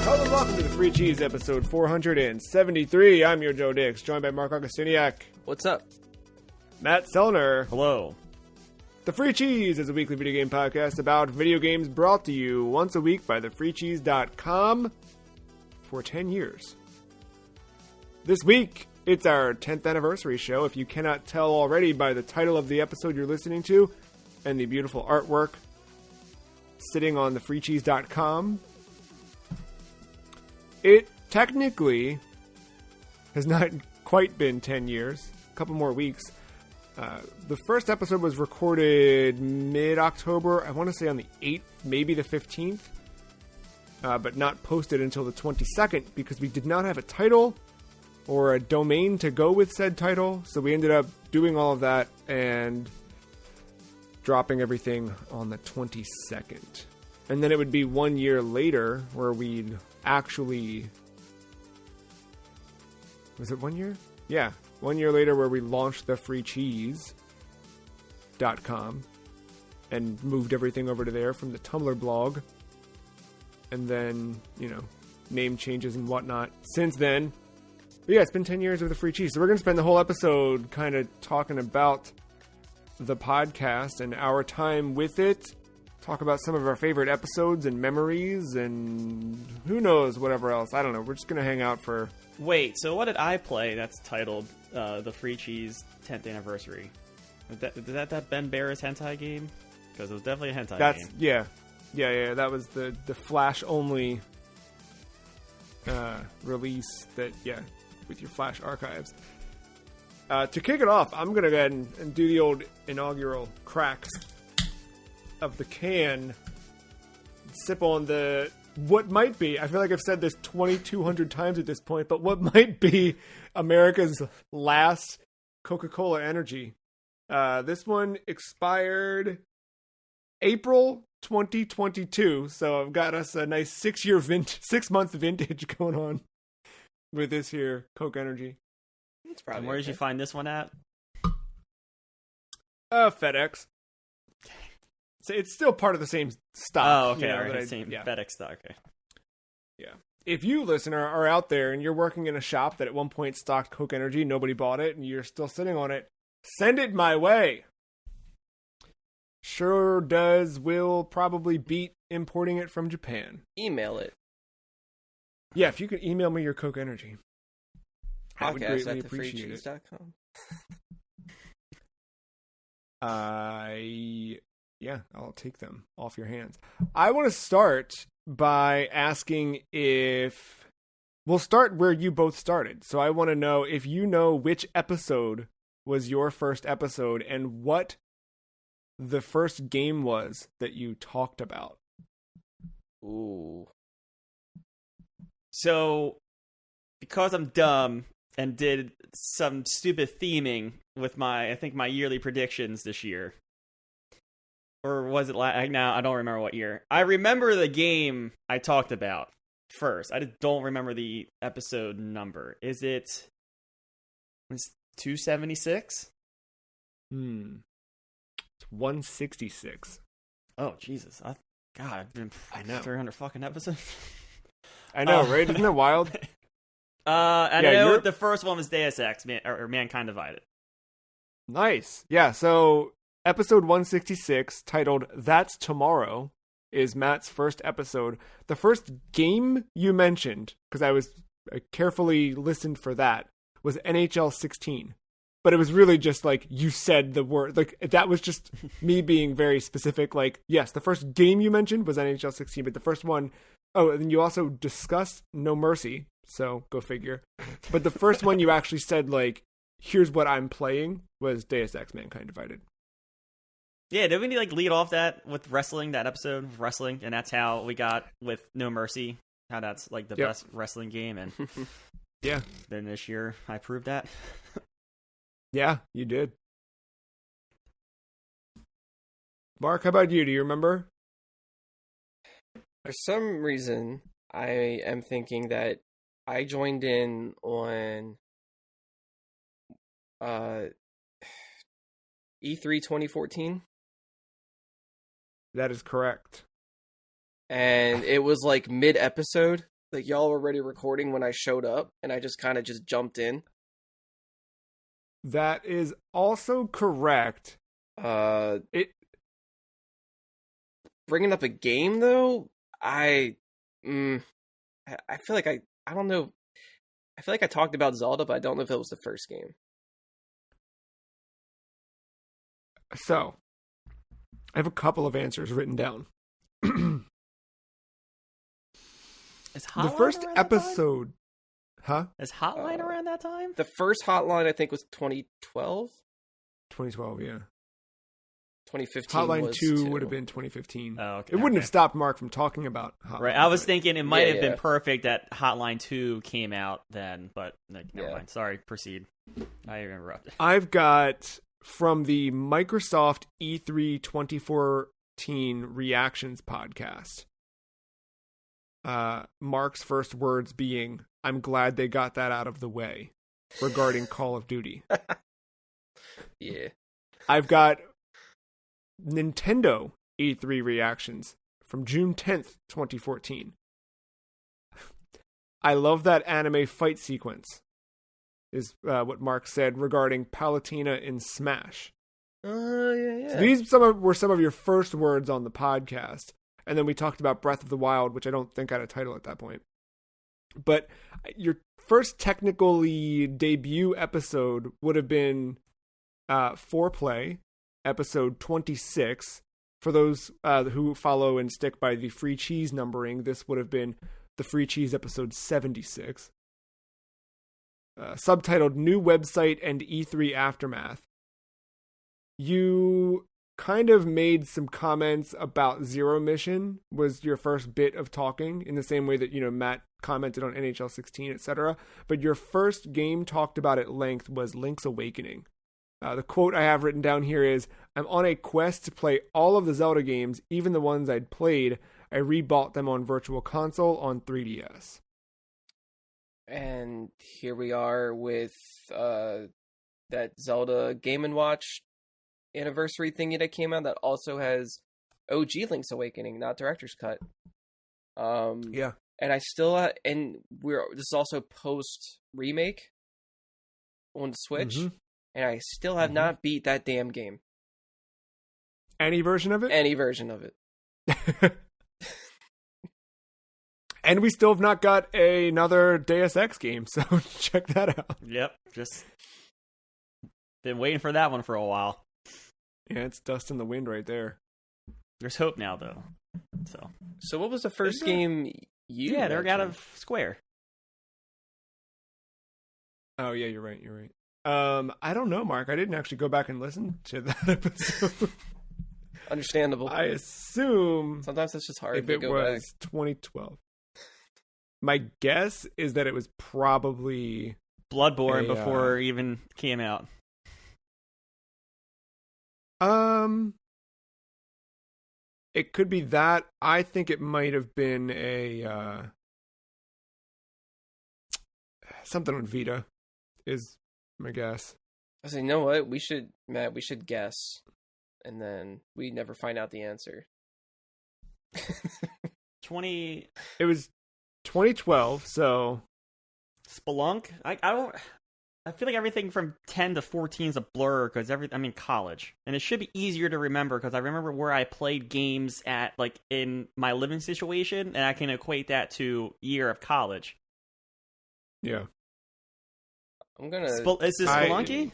Hello and welcome to the Free Cheese episode 473. I'm your Joe Dix, joined by Mark Augustiniak. What's up? Matt Sellner. Hello. The Free Cheese is a weekly video game podcast about video games brought to you once a week by thefreecheese.com for 10 years. This week, it's our 10th anniversary show, if you cannot tell already by the title of the episode you're listening to and the beautiful artwork sitting on thefreecheese.com. It technically has not quite been 10 years, a couple more weeks. The first episode was recorded mid-October, I want to say on the 8th, maybe the 15th, but not posted until the 22nd because we did not have a title or a domain to go with said title, so we ended up doing all of that and dropping everything on the 22nd. And then it would be 1 year later where we'd actually... Was it 1 year? Yeah. 1 year later where we launched the freecheese.com and moved everything over to there from the Tumblr blog. And then, name changes and whatnot. Since then, but yeah, it's been 10 years of the Free Cheese. So we're going to spend the whole episode kind of talking about the podcast and our time with it. Talk about some of our favorite episodes and memories and who knows, whatever else. I don't know. We're just going to hang out for... Wait, so what did I play that's titled The Free Cheese 10th Anniversary? Is that Ben Barra's hentai game? Because it was definitely a hentai game. Yeah. That was the Flash-only release that, with your Flash archives. To kick it off, I'm going to go ahead and do the old inaugural crack of the can. Sip on the... What might be, I feel like I've said this 2,200 times at this point, but what might be America's last Coca-Cola Energy. This one expired April 2022, so I've got us a nice 6-month vintage going on with this here Coke Energy. It's probably and where did you find this one at? FedEx. So it's still part of the same stock. Oh, okay. Right. Same FedEx stock. Okay. Yeah. If you, listener, are out there and you're working in a shop that at one point stocked Coke Energy, nobody bought it, and you're still sitting on it, send it my way. Sure does. Will probably beat importing it from Japan. Email it. Yeah, if you could email me your Coke Energy, I would Podcast greatly at appreciate it. thefreecheese.com. Yeah, I'll take them off your hands. I want to start by asking if... We'll start where you both started. So I want to know if you know which episode was your first episode and what the first game was that you talked about. Ooh. So, because I'm dumb and did some stupid theming with my yearly predictions this year. Or was it now? I don't remember what year. I remember the game I talked about first. I just don't remember the episode number. Is it 276? It's 166. Oh, Jesus. I've been I know 300 fucking episodes. I know, right? Isn't it wild? I know the first one was Deus Ex, or Mankind Divided. Nice. Yeah, so episode 166, titled That's Tomorrow, is Matt's first episode. The first game you mentioned, because I carefully listened for that, was NHL 16. But it was really just like, you said the word. Like, that was just me being very specific. Like, yes, the first game you mentioned was NHL 16, but the first one... Oh, and you also discussed No Mercy, so go figure. But the first one you actually said, like, here's what I'm playing, was Deus Ex Mankind Divided. Yeah, did we lead off that with wrestling, that episode of wrestling? And that's how we got with No Mercy, how that's the best wrestling game. And yeah, then this year I proved that. Yeah, you did. Mark, how about you? Do you remember? For some reason, I am thinking that I joined in on E3 2014. That is correct. And it was like mid-episode, Like y'all were already recording when I showed up, and I just kind of just jumped in. That is also correct. It bringing up a game though. I feel like I don't know. I feel like I talked about Zelda, but I don't know if it was the first game. So, I have a couple of answers written down. Is The Hotline first around that episode, huh? time? Is Hotline around that time? The first Hotline, I think, was 2012. 2012, yeah. 2015 Hotline was 2 would have been 2015. Oh, okay. It wouldn't okay. have stopped Mark from talking about Hotline. Right, I was but- thinking it might Yeah, have been yeah. perfect that Hotline 2 came out then, but like, never Yeah. mind. Sorry, proceed. I interrupted. I've got from the Microsoft E3 2014 Reactions podcast. Mark's first words being, "I'm glad they got that out of the way," regarding Call of Duty. Yeah. I've got Nintendo E3 Reactions from June 10th, 2014. I love that anime fight sequence, is what Mark said regarding Palutena in Smash. Oh, yeah. So these were some of your first words on the podcast. And then we talked about Breath of the Wild, which I don't think had a title at that point. But your first technically debut episode would have been Foreplay, episode 26. For those who follow and stick by the Free Cheese numbering, this would have been the Free Cheese episode 76. Subtitled New Website and E3 Aftermath. You kind of made some comments about Zero Mission was your first bit of talking, in the same way that, Matt commented on NHL 16, etc. But your first game talked about at length was Link's Awakening. The quote I have written down here is, "I'm on a quest to play all of the Zelda games, even the ones I'd played. I rebought them on Virtual Console on 3DS. And here we are with that Zelda Game & Watch anniversary thingy that came out that also has OG Link's Awakening, not Director's Cut. Yeah. And I still this is also post remake on Switch, Mhm. and I still have not beat that damn game. Any version of it? Any version of it. And we still have not got another Deus Ex game, so check that out. Yep, just been waiting for that one for a while. Yeah, it's dust in the wind right there. There's hope now, though. So what was the first Is it? game you Yeah, they're out mentioned? of Square. Oh, yeah, you're right. I don't know, Mark. I didn't actually go back and listen to that episode. Understandable. I assume Sometimes it's just hard if to it go was back. 2012. My guess is that it was probably... Bloodborne Hey, before it even came out. It could be that. I think it might have been a something on Vita is my guess. I said, you know what? We should guess, and then we never find out the answer. 20 It was 2012, so Spelunk. I feel like everything from 10 to 14 is a blur because college, and it should be easier to remember because I remember where I played games at, like in my living situation, and I can equate that to year of college. yeah. I'm gonna. Is this Spelunky?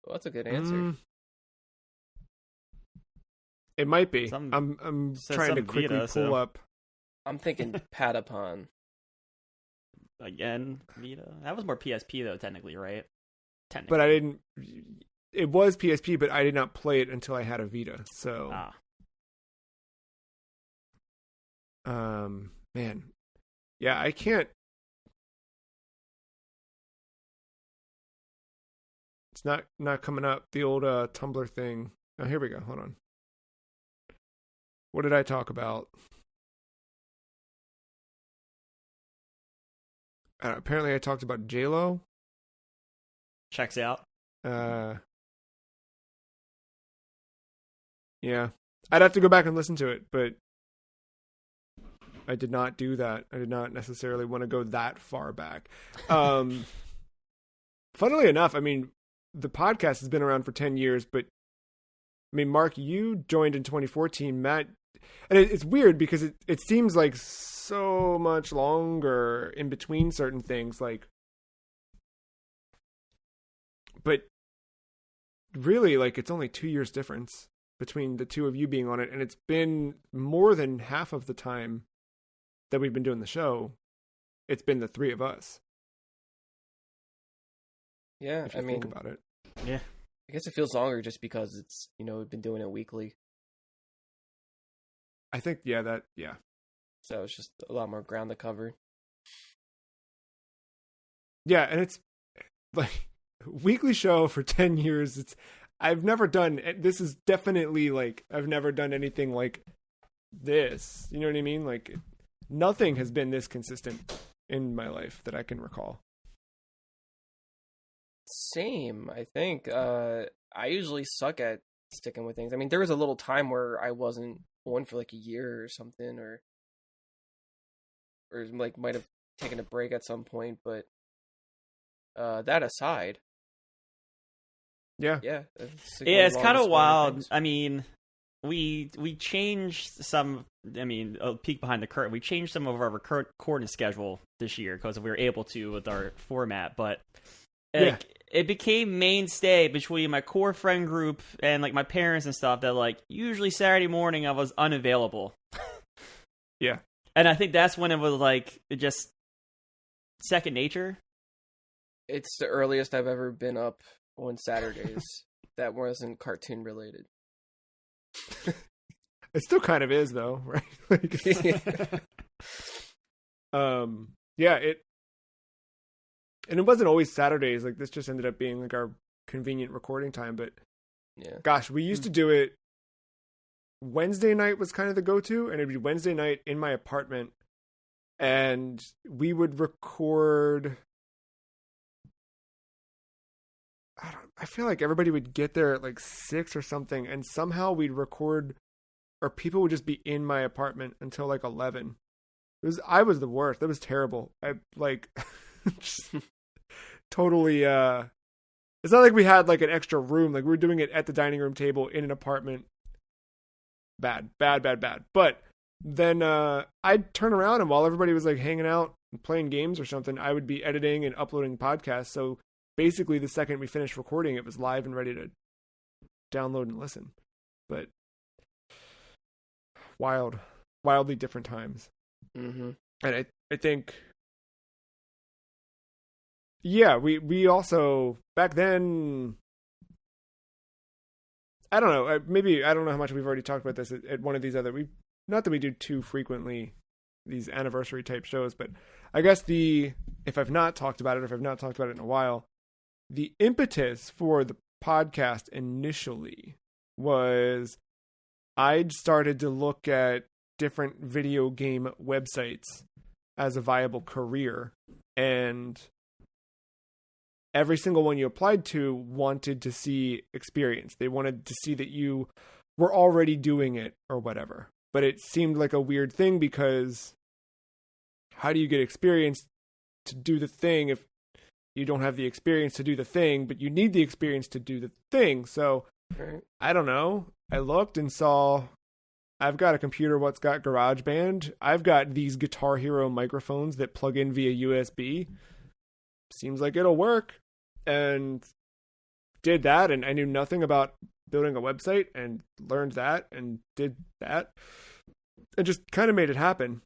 Well, that's a good answer. It might be. Some- I'm says trying to some quickly Vita, pull so- up. I'm thinking Patapon. Again, Vita. That was more PSP though, technically, right? Technically. But I didn't. It was PSP, but I did not play it until I had a Vita. So, man, yeah, I can't. It's not coming up. The old Tumblr thing. Oh, here we go. Hold on. What did I talk about? Apparently, I talked about J-Lo. Checks out. Yeah, I'd have to go back and listen to it, but I did not do that. I did not necessarily want to go that far back. Funnily enough, I mean, the podcast has been around for 10 years, but I mean, Mark, you joined in 2014. Matt, and it's weird because it seems like so much longer in between certain things, like, but really, like, it's only 2 years difference between the two of you being on it, and it's been more than half of the time that we've been doing the show. It's been the three of us. Yeah, If you think about it. Yeah. I guess it feels longer just because it's, we've been doing it weekly. I think, yeah. So it's just a lot more ground to cover. Yeah, and it's like weekly show for 10 years. I've never done, this is definitely like, I've never done anything like this. You know what I mean? Like, nothing has been this consistent in my life that I can recall. Same, I think. I usually suck at sticking with things. I mean, there was a little time where I wasn't on for like a year or something, or like might have taken a break at some point, but that aside, yeah, it's kind of wild. I mean, we changed some. I mean, a peek behind the curtain. We changed some of our recording schedule this year because we were able to with our format, but it became mainstay between my core friend group and like my parents and stuff that like usually Saturday morning I was unavailable. Yeah. And I think that's when it was like just second nature. It's the earliest I've ever been up on Saturdays that wasn't cartoon related. It still kind of is though, right? Like, and it wasn't always Saturdays. Like, this just ended up being like our convenient recording time. But gosh, we used to do it. Wednesday night was kind of the go-to, and it'd be Wednesday night in my apartment, and we would record. I feel like everybody would get there at like 6 or something, and somehow we'd record, or people would just be in my apartment until like 11. I was the worst. That was terrible. I like. Totally it's not like we had like an extra room, like we were doing it at the dining room table in an apartment. Bad. But then I'd turn around, and while everybody was like hanging out and playing games or something, I would be editing and uploading podcasts. So basically the second we finished recording, it was live and ready to download and listen. But wildly different times. Mm-hmm. And I think, yeah, we also, back then, I don't know, maybe, I don't know how much we've already talked about this at one of these other, not that we do too frequently these anniversary type shows, but I guess if I've not talked about it, or if I've not talked about it in a while, the impetus for the podcast initially was I'd started to look at different video game websites as a viable career, and every single one you applied to wanted to see experience. They wanted to see that you were already doing it or whatever. But it seemed like a weird thing, because how do you get experience to do the thing if you don't have the experience to do the thing, but you need the experience to do the thing? So I don't know. I looked and saw, I've got a computer what's got GarageBand. I've got these Guitar Hero microphones that plug in via USB. Seems like it'll work. And did that, and I knew nothing about building a website, and learned that and did that, and just kind of made it happen,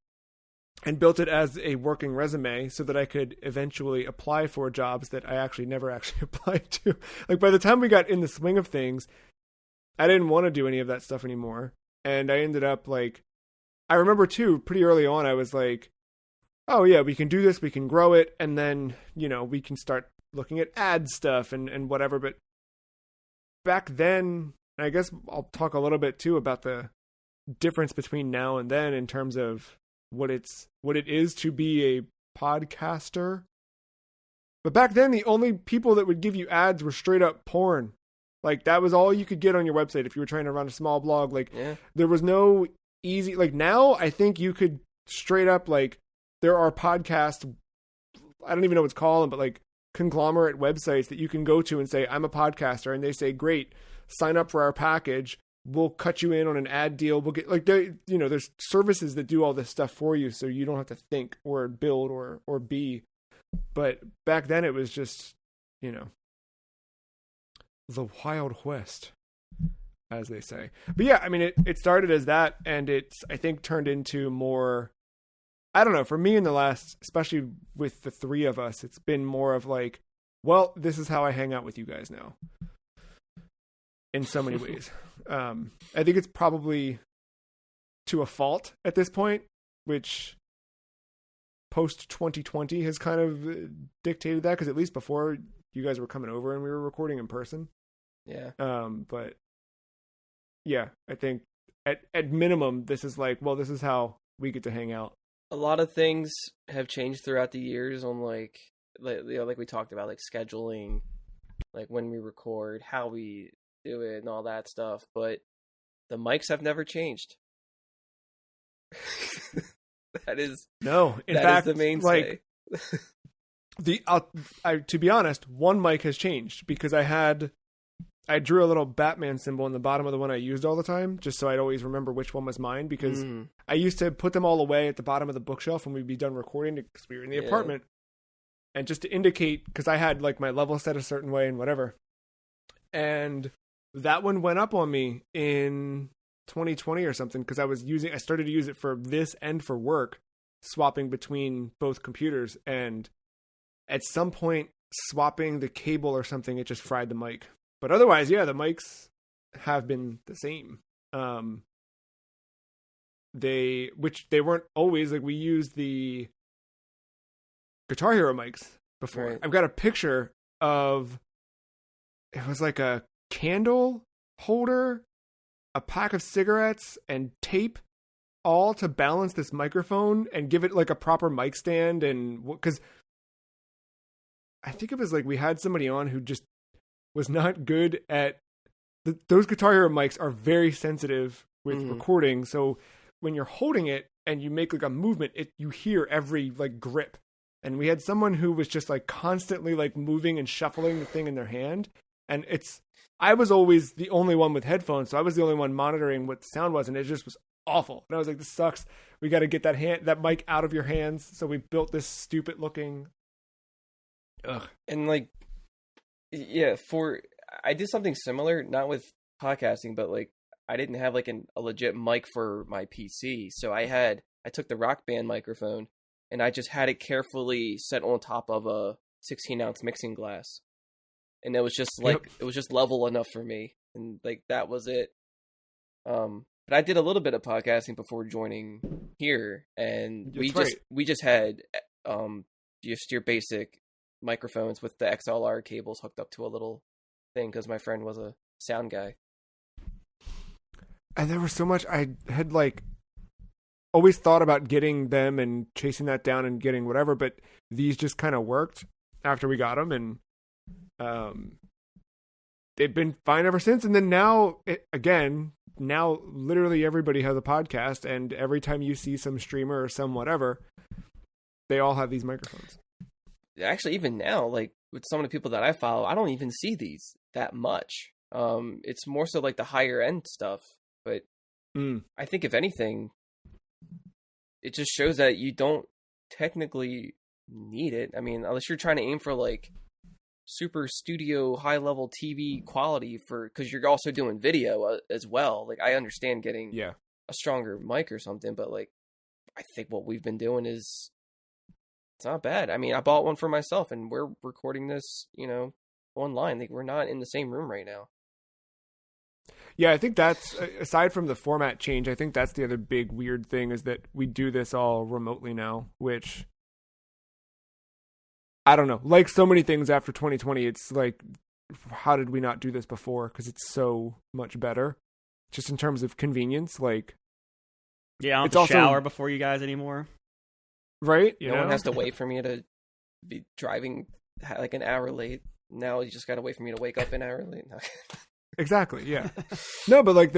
and built it as a working resume so that I could eventually apply for jobs that I actually never actually applied to. Like, by the time we got in the swing of things, I didn't want to do any of that stuff anymore. And I ended up like, I remember too, pretty early on, I was like, oh yeah, we can do this, we can grow it, and then, we can start looking at ad stuff and whatever. But back then, I guess I'll talk a little bit too about the difference between now and then in terms of what it is to be a podcaster. But back then, the only people that would give you ads were straight up porn. Like, that was all you could get on your website if you were trying to run a small blog. Like, there was no easy, like, now I think you could straight up like there are podcasts, I don't even know what's called them, but like conglomerate websites that you can go to and say, I'm a podcaster. And they say, great, sign up for our package. We'll cut you in on an ad deal. We'll get like, there's services that do all this stuff for you. So you don't have to think or build or be. But back then it was just, the Wild West, as they say. But yeah, I mean, it started as that, and it's, I think, turned into more, I don't know, for me in the last, especially with the three of us, it's been more of like, well, this is how I hang out with you guys now. In so many ways. I think it's probably to a fault at this point, which post 2020 has kind of dictated that, because at least before you guys were coming over and we were recording in person. Yeah. But yeah, I think at minimum, this is like, well, this is how we get to hang out. A lot of things have changed throughout the years on like we talked about, like scheduling, like when we record, how we do it and all that stuff. But the mics have never changed. That is in fact, is the mainstay. Like to be honest, one mic has changed because I drew a little Batman symbol in the bottom of the one I used all the time, just so I'd always remember which one was mine, because I used to put them all away at the bottom of the bookshelf when we'd be done recording, because we were in the apartment. And just to indicate, because I had like my level set a certain way and whatever. And that one went up on me in 2020 or something, because I started to use it for this and for work, swapping between both computers. And at some point, swapping the cable or something, it just fried the mic. But otherwise, yeah, the mics have been the same. Which they weren't always, like we used the Guitar Hero mics before. Right. I've got a picture of, it was like a candle holder, a pack of cigarettes, and tape, all to balance this microphone and give it like a proper mic stand. And because I think it was like we had somebody on who just was not good at those Guitar Hero mics are very sensitive with recording. So when you're holding it and you make like a movement, you hear every like grip. And we had someone who was just like constantly like moving and shuffling the thing in their hand. And I was always the only one with headphones, so I was the only one monitoring what the sound was, and it just was awful. And I was like, this sucks. We got to get that mic out of your hands. So we built this stupid looking. Ugh. And like, yeah, I did something similar, not with podcasting, but like I didn't have like a legit mic for my PC. So I took the Rock Band microphone and I just had it carefully set on top of a 16-ounce mixing glass. And it was just like, It was just level enough for me. And like, that was it. But I did a little bit of podcasting before joining here. And we just had, just your basic microphones with the XLR cables hooked up to a little thing, because my friend was a sound guy. And there was so much I had like always thought about getting them and chasing that down and getting whatever, but these just kind of worked after we got them, and they've been fine ever since. And then now literally everybody has a podcast, and every time you see some streamer or some whatever, they all have these microphones. Actually, even now, like with some of the people that I follow, I don't even see these that much. It's more so like the higher end stuff. But I think if anything, it just shows that you don't technically need it. I mean, unless you're trying to aim for like super studio high level TV quality, because you're also doing video as well. Like I understand getting a stronger mic or something, but like I think what we've been doing is, it's not bad. I mean, I bought one for myself, and we're recording this, online. Like, we're not in the same room right now. Yeah, I think that's, aside from the format change, I think that's the other big weird thing, is that we do this all remotely now, which, I don't know. Like so many things after 2020, it's like, how did we not do this before? Because it's so much better, just in terms of convenience. Like, yeah, I don't have to shower before you guys anymore. Right? No one has to wait for me to be driving like an hour late. Now you just got to wait for me to wake up an hour late. No. Exactly, yeah. No, but like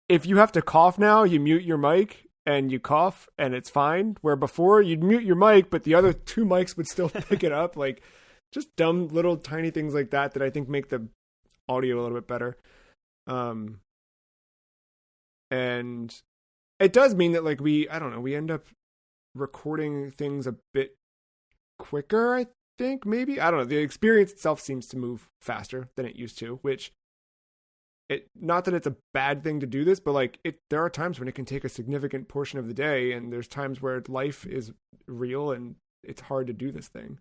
if you have to cough now, you mute your mic and you cough and it's fine. Where before you'd mute your mic, but the other two mics would still pick it up. Like just dumb little tiny things like that I think make the audio a little bit better. And it does mean that like we end up recording things a bit quicker, I think, maybe. I don't know. The experience itself seems to move faster than it used to, which not that it's a bad thing to do this, but like there are times when it can take a significant portion of the day, and there's times where life is real and it's hard to do this thing.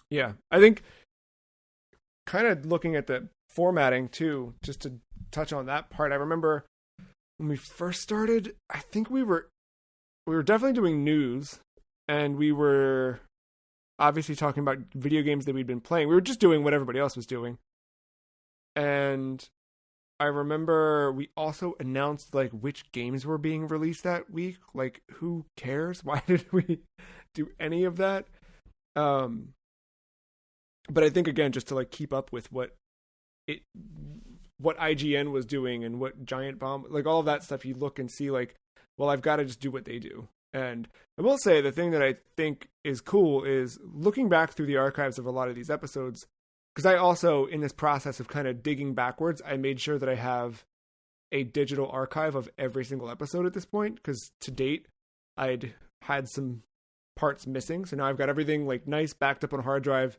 Yeah. I think kind of looking at the formatting too, just to touch on that part. I remember when we first started, I think we were definitely doing news, and we were obviously talking about video games that we'd been playing. We were just doing what everybody else was doing. And I remember we also announced like which games were being released that week. Like, who cares? Why did we do any of that? But I think again, just to like keep up with what IGN was doing and what Giant Bomb, like all of that stuff, you look and see like, well, I've got to just do what they do. And I will say the thing that I think is cool is looking back through the archives of a lot of these episodes, because I also, in this process of kind of digging backwards, I made sure that I have a digital archive of every single episode at this point, because to date, I'd had some parts missing. So now I've got everything like nice backed up on a hard drive,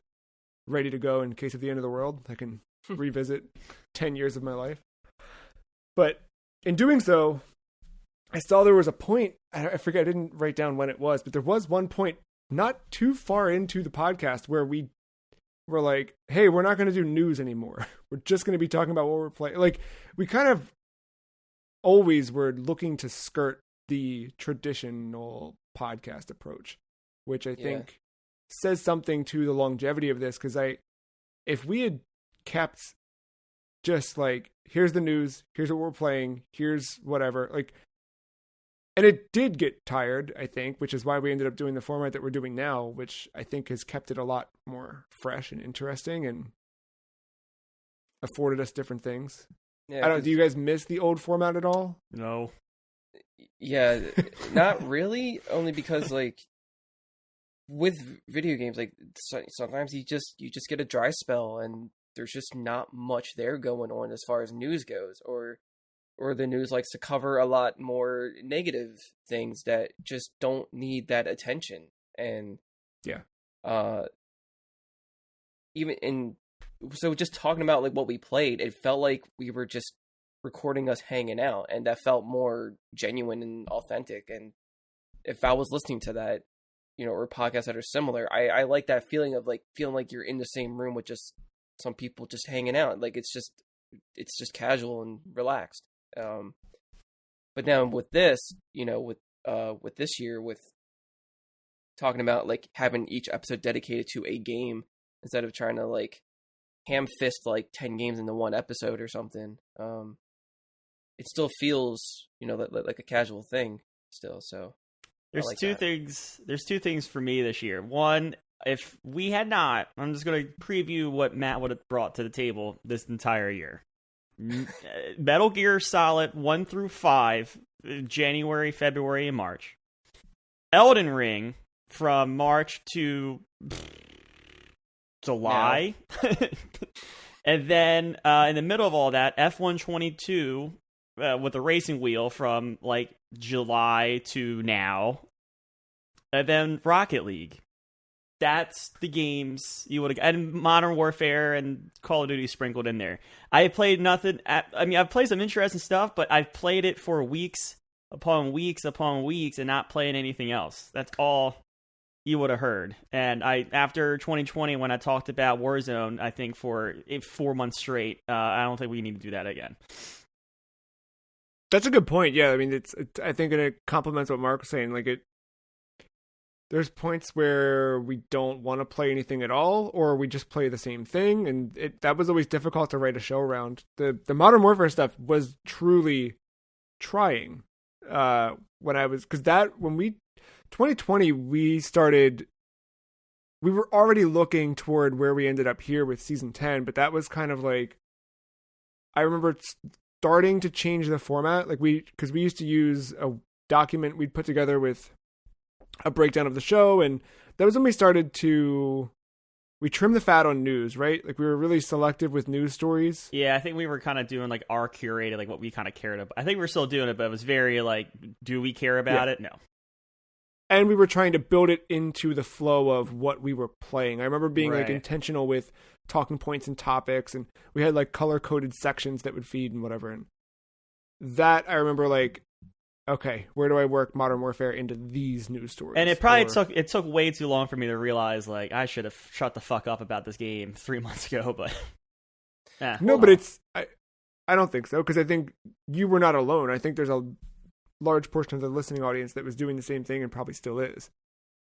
ready to go in case of the end of the world. I can revisit 10 years of my life. But in doing so, I saw there was a point, I forget, I didn't write down when it was, but there was one point not too far into the podcast where we were like, hey, we're not going to do news anymore. We're just going to be talking about what we're playing. Like, we kind of always were looking to skirt the traditional podcast approach, which I think says something to the longevity of this. Because if we had kept just like, here's the news, here's what we're playing, here's whatever, like, and it did get tired, I think, which is why we ended up doing the format that we're doing now, which I think has kept it a lot more fresh and interesting and afforded us different things. Yeah, do you guys miss the old format at all? No. Yeah, not really, only because like with video games, like sometimes you just get a dry spell and there's just not much there going on as far as news goes, or the news likes to cover a lot more negative things that just don't need that attention. And so just talking about like what we played, it felt like we were just recording us hanging out, and that felt more genuine and authentic. And if I was listening to that, or podcasts that are similar, I like that feeling of like feeling like you're in the same room with just some people just hanging out. Like it's just casual and relaxed. But now with this, with this year, with talking about like having each episode dedicated to a game instead of trying to like ham fist like 10 games into one episode or something, it still feels, like a casual thing still. So there's two things for me this year. One, if we had not, I'm just going to preview what Matt would have brought to the table this entire year. Metal Gear Solid 1 through 5, January, February, and March. Elden Ring from March to July. Yeah. And then in the middle of all that, F122 with a racing wheel from like July to now. And then Rocket League. That's the games you would have, and Modern Warfare and Call of Duty sprinkled in there. I played nothing. I've played some interesting stuff, but I've played it for weeks upon weeks upon weeks and not playing anything else. That's all you would have heard. And after 2020, when I talked about Warzone, I think for 4 months straight, I don't think we need to do that again. That's a good point. Yeah, I mean, I think it complements what Mark was saying. Like there's points where we don't want to play anything at all, or we just play the same thing, and that was always difficult to write a show around. The Modern Warfare stuff was truly trying when 2020 we were already looking toward where we ended up here with season 10, but that was kind of like, I remember starting to change the format. Like because we used to use a document we'd put together with a breakdown of the show, and that was when we started to trim the fat on news, right? Like we were really selective with news stories. Yeah, I think we were kind of doing like our curated, like what we kind of cared about. I think we're still doing it, but it was very like, do we care about it? No. And we were trying to build it into the flow of what we were playing. I remember being Right. like intentional with talking points and topics, and we had like color coded sections that would feed and whatever. And that I remember like, okay, where do I work Modern Warfare into these news stories? And it probably took way too long for me to realize like I should have shut the fuck up about this game 3 months ago, but no, but I don't think so, because I think you were not alone. I think there's a large portion of the listening audience that was doing the same thing and probably still is.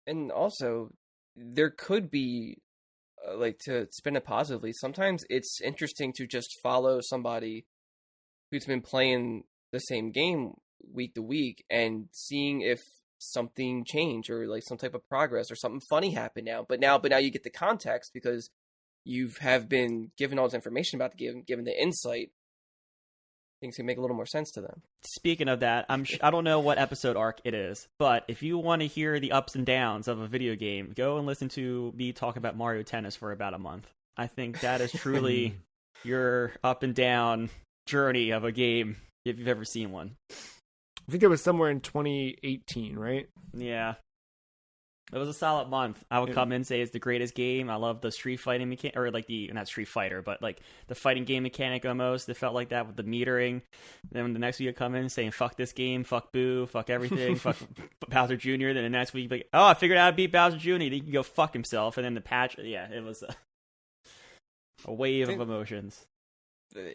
And also, there could be, like, to spin it positively, sometimes it's interesting to just follow somebody who's been playing the same game week to week and seeing if something changed or like some type of progress or something funny happened now. But now you get the context because you have been given all this information about the game, given the insight. Things can make a little more sense to them. Speaking of that, I don't know what episode arc it is, but if you want to hear the ups and downs of a video game, go and listen to me talk about Mario Tennis for about a month. I think that is truly your up and down journey of a game if you've ever seen one. I think it was somewhere in 2018, right? Yeah. It was a solid month. I would come in and say it's the greatest game. I love the street fighting mechanic, or like not Street Fighter, but like the fighting game mechanic almost. It felt like that with the metering. Then the next week you come in saying, fuck this game, fuck Boo, fuck everything, fuck Bowser Jr. Then the next week you'd be like, oh, I figured out how to beat Bowser Jr. He can go fuck himself. And then the patch, yeah, it was a wave of emotions.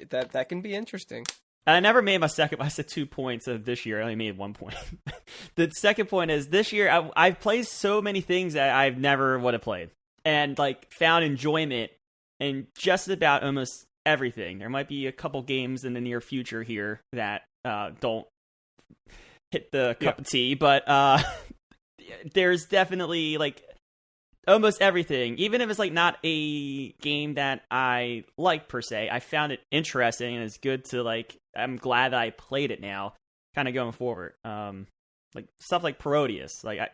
That can be interesting. I never made my second. I said 2 points of this year. I only made 1 point. The second point is this year I've played so many things that I've never would have played, and like found enjoyment in just about almost everything. There might be a couple games in the near future here that don't hit the cup of tea, but there's definitely like almost everything, even if it's like not a game that I like per se. I found it interesting, and it's good to like. I'm glad that I played it now, kind of going forward. Like stuff like Parodius, like I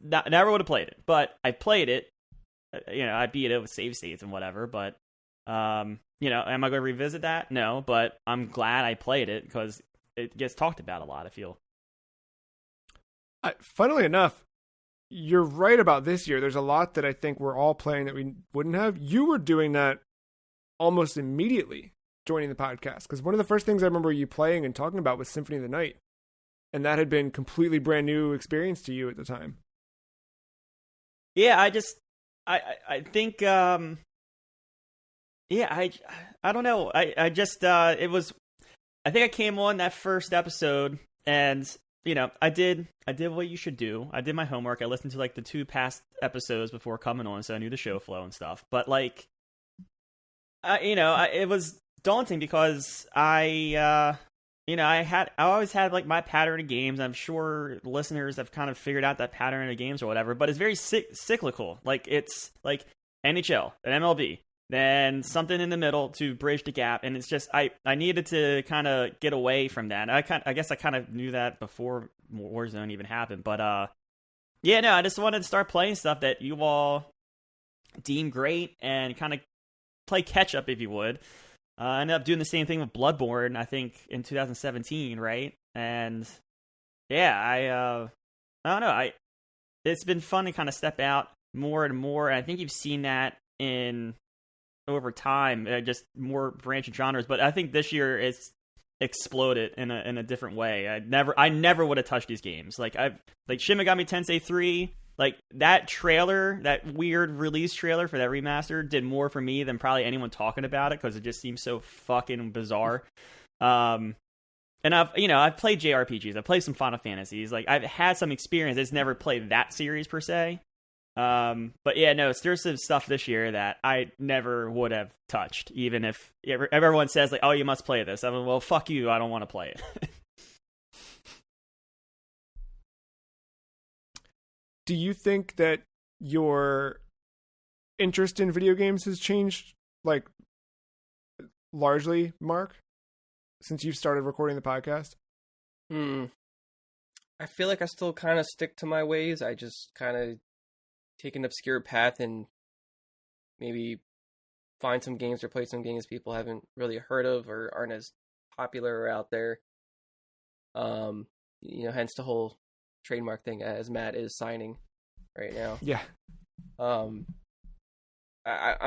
never would have played it, but I played it. You know, I beat it with save states and whatever. But you know, am I going to revisit that? No, but I'm glad I played it because it gets talked about a lot. I feel. Funnily enough, you're right about this year. There's a lot that I think we're all playing that we wouldn't have. You were doing that almost immediately joining the podcast, because one of the first things I remember you playing and talking about was Symphony of the Night, and that had been completely brand new experience to you at the time. Yeah, I think yeah, I don't know. I just it was, I think I came on that first episode, and you know, I did what you should do. I did my homework. I listened to like the 2 past episodes before coming on, so I knew the show flow and stuff. But like, you know, it was daunting because I always had like my pattern of games. I'm sure listeners have kind of figured out that pattern of games or whatever, but it's very cyclical. Like it's like NHL and MLB, then something in the middle to bridge the gap. And it's just, I needed to kind of get away from that. I guess I kind of knew that before Warzone even happened, but yeah, no, I just wanted to start playing stuff that you all deem great and kind of play catch up, if you would. I ended up doing the same thing with Bloodborne, I think, in 2017, right? And yeah, I don't know. It's been fun to kind of step out more and more. And I think you've seen that over time, just more branching genres. But I think this year it's exploded in a different way. I never would have touched these games. Like Shin Megami Tensei 3. Like, that trailer, that weird release trailer for that remaster did more for me than probably anyone talking about it, because it just seems so fucking bizarre. And I've played JRPGs. I've played some Final Fantasies. Like, I've had some experience. I just never played that series per se. But yeah, no, there's some stuff this year that I never would have touched, even if everyone says, like, oh, you must play this. I'm like, well, fuck you. I don't want to play it. Do you think that your interest in video games has changed, like, largely, Mark? since you've started recording the podcast? I feel like I still kind of stick to my ways. I just kind of take an obscure path and maybe find some games or play some games people haven't really heard of or aren't as popular or out there. Hence the whole trademark thing, as Matt is signing right now. Yeah. I'm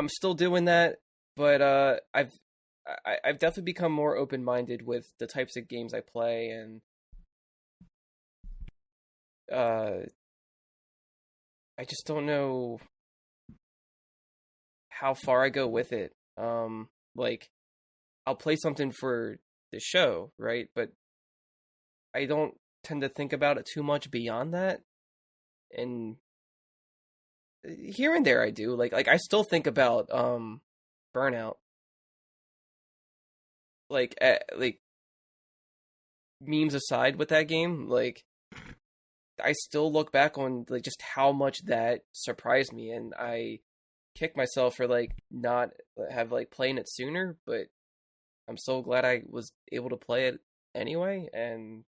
still doing that, but I've definitely become more open-minded with the types of games I play, and I just don't know how far I go with it. Like, I'll play something for the show, right? But I don't tend to think about it too much beyond that. And here and there I do. Like I still think about Burnout. Like memes aside with that game, like I still look back on like just how much that surprised me, and I kick myself for like not have like playing it sooner, but I'm so glad I was able to play it anyway. And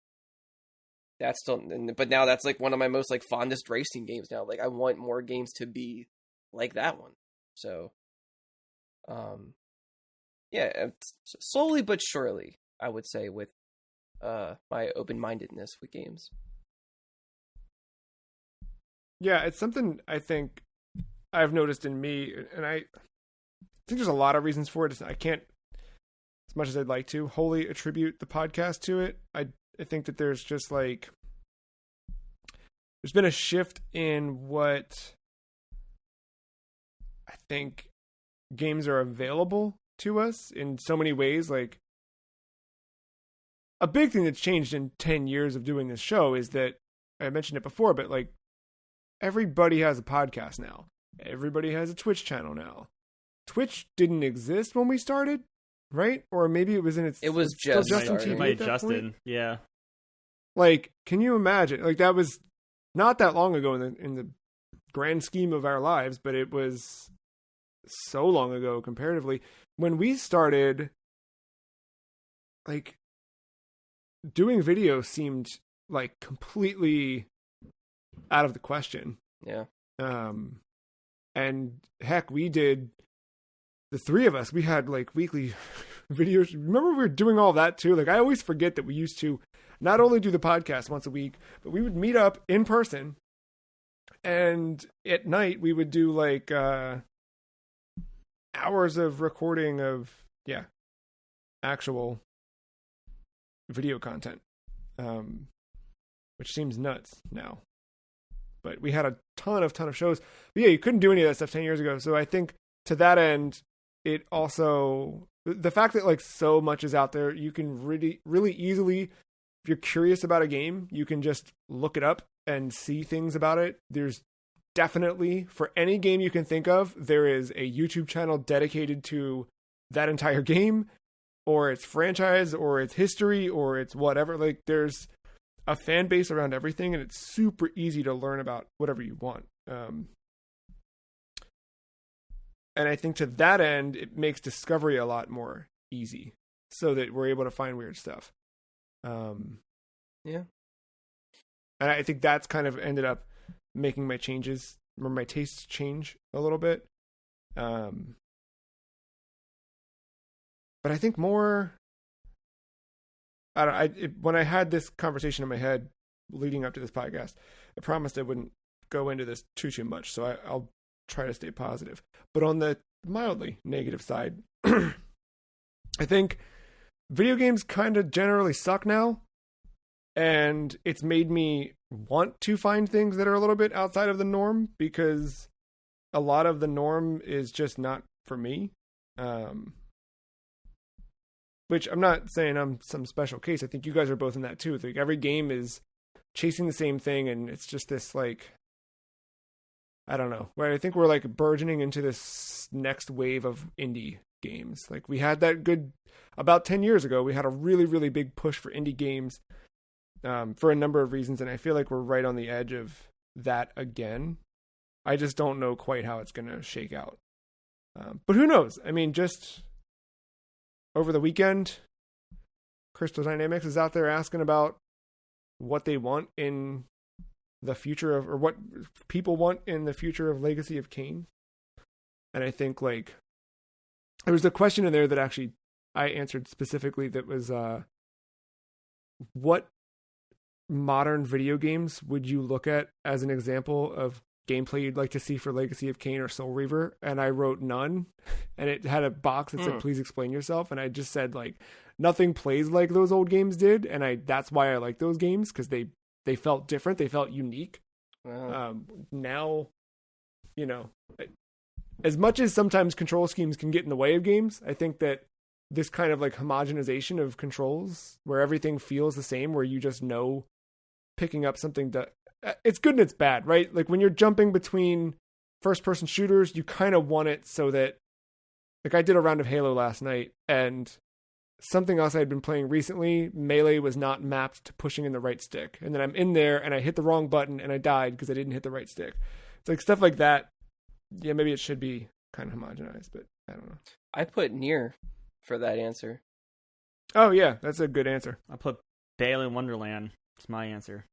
that's still, but now that's like one of my most like fondest racing games now. Like I want more games to be like that one. So, yeah, slowly but surely, I would say, with my open-mindedness with games. Yeah, it's something I think I've noticed in me, and I think there's a lot of reasons for it. I can't, as much as I'd like to, wholly attribute the podcast to it. I think that there's just like, there's been a shift in what I think games are available to us in so many ways. Like, a big thing that's changed in 10 years of doing this show is that, I mentioned it before, but like, everybody has a podcast now. Everybody has a Twitch channel now. Twitch didn't exist when we started, right? Or maybe it was in its... It was just Justin started. TV at that Justin, point? yeah. Like, can you imagine? Like, that was not that long ago in the grand scheme of our lives, but it was so long ago comparatively. When we started, like, doing video seemed like completely out of the question. Yeah. And heck, we did, the three of us, we had like weekly videos. Remember we were doing all that too? Like, I always forget that we used to not only do the podcast once a week, but we would meet up in person, and at night we would do like hours of recording of actual video content, which seems nuts now. But we had a ton of shows. But yeah, you couldn't do any of that stuff 10 years ago. So I think to that end, it also, the fact that like so much is out there, you can really, really easily, if you're curious about a game, you can just look it up and see things about it. There's definitely, for any game you can think of, there is a YouTube channel dedicated to that entire game, or its franchise, or its history, or its whatever. Like, there's a fan base around everything, and it's super easy to learn about whatever you want. And I think to that end, it makes discovery a lot more easy, so that we're able to find weird stuff. Yeah. And I think that's kind of ended up making my changes, or my tastes change a little bit. But I think more, when I had this conversation in my head leading up to this podcast, I promised I wouldn't go into this too much, so I'll try to stay positive. But on the mildly negative side, I think video games kind of generally suck now, and it's made me want to find things that are a little bit outside of the norm, because a lot of the norm is just not for me. Which I'm not saying I'm some special case. I think you guys are both in that too. Like, every game is chasing the same thing, and it's just this like, I don't know. Where I think we're like burgeoning into this next wave of indie games. Like, we had that good about 10 years ago. We had a really, really big push for indie games for a number of reasons, and I feel like we're right on the edge of that again. I just don't know quite how it's going to shake out. But who knows? I mean, just over the weekend, Crystal Dynamics is out there asking about what they want in the future of, or what people want in the future of Legacy of Kain. And I think like there was a question in there that actually I answered specifically that was what modern video games would you look at as an example of gameplay you'd like to see for Legacy of Kain or Soul Reaver? And I wrote none, and it had a box that said please explain yourself, and I just said like nothing plays like those old games did, and that's why I like those games, because they felt different, they felt unique. Wow. Now, you know, as much as sometimes control schemes can get in the way of games, I think that this kind of like homogenization of controls where everything feels the same, where you just know picking up something that it's good and it's bad, right? Like when you're jumping between first person shooters, you kind of want it so that, like I did a round of Halo last night, and something else I had been playing recently, melee was not mapped to pushing in the right stick. And then I'm in there and I hit the wrong button and I died because I didn't hit the right stick. It's like stuff like that. Yeah, maybe it should be kind of homogenized, but I don't know. I put Nier for that answer. Oh yeah, that's a good answer. I put Balan Wonderland. It's my answer.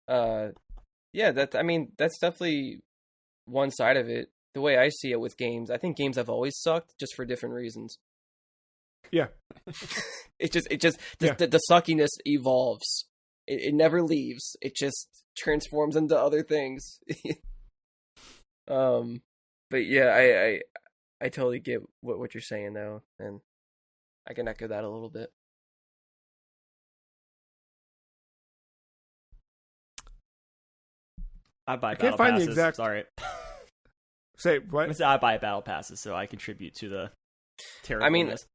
Yeah, that's definitely one side of it. The way I see it with games, I think games have always sucked, just for different reasons. Yeah. The suckiness evolves. It never leaves. It just transforms into other things. But yeah, I totally get what you're saying though, and I can echo that a little bit. I buy I battle can't find passes. the exact. Sorry. Say what? I buy battle passes, so I contribute to the terribleness.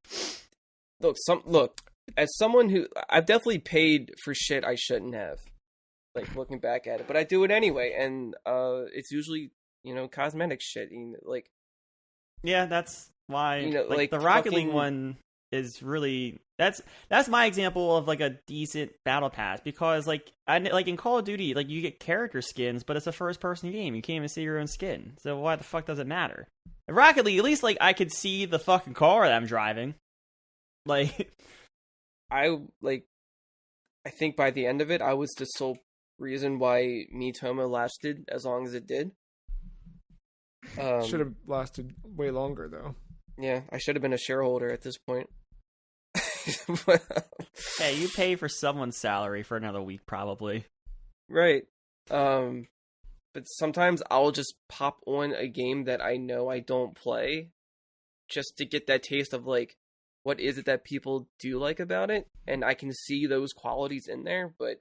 I mean, look. As someone who I've definitely paid for shit I shouldn't have, like looking back at it, but I do it anyway, and it's usually cosmetic shit. Like, yeah, that's why like the Rocket League one is really that's my example of like a decent battle pass, because like in Call of Duty, like you get character skins, but it's a first person game. You can't even see your own skin, so why the fuck does it matter? In Rocket League, at least like I could see the fucking car that I'm driving. Like, I think by the end of it, I was the sole reason why Miitomo lasted as long as it did. Should have lasted way longer though. Yeah, I should have been a shareholder at this point. Hey, you pay for someone's salary for another week, probably. Right. But sometimes I'll just pop on a game that I know I don't play, just to get that taste of like, what is it that people do like about it? And I can see those qualities in there, but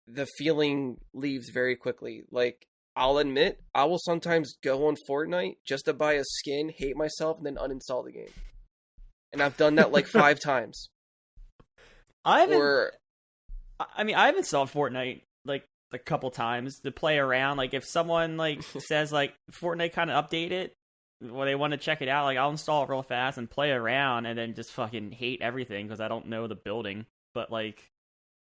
the feeling leaves very quickly. Like, I'll admit, I will sometimes go on Fortnite just to buy a skin, hate myself, and then uninstall the game. And I've done that like 5 times. I've installed Fortnite like a couple times to play around. Like if someone like says like Fortnite kind of update it, well, they want to check it out, like I'll install it real fast and play around, and then just fucking hate everything because I don't know the building. But like,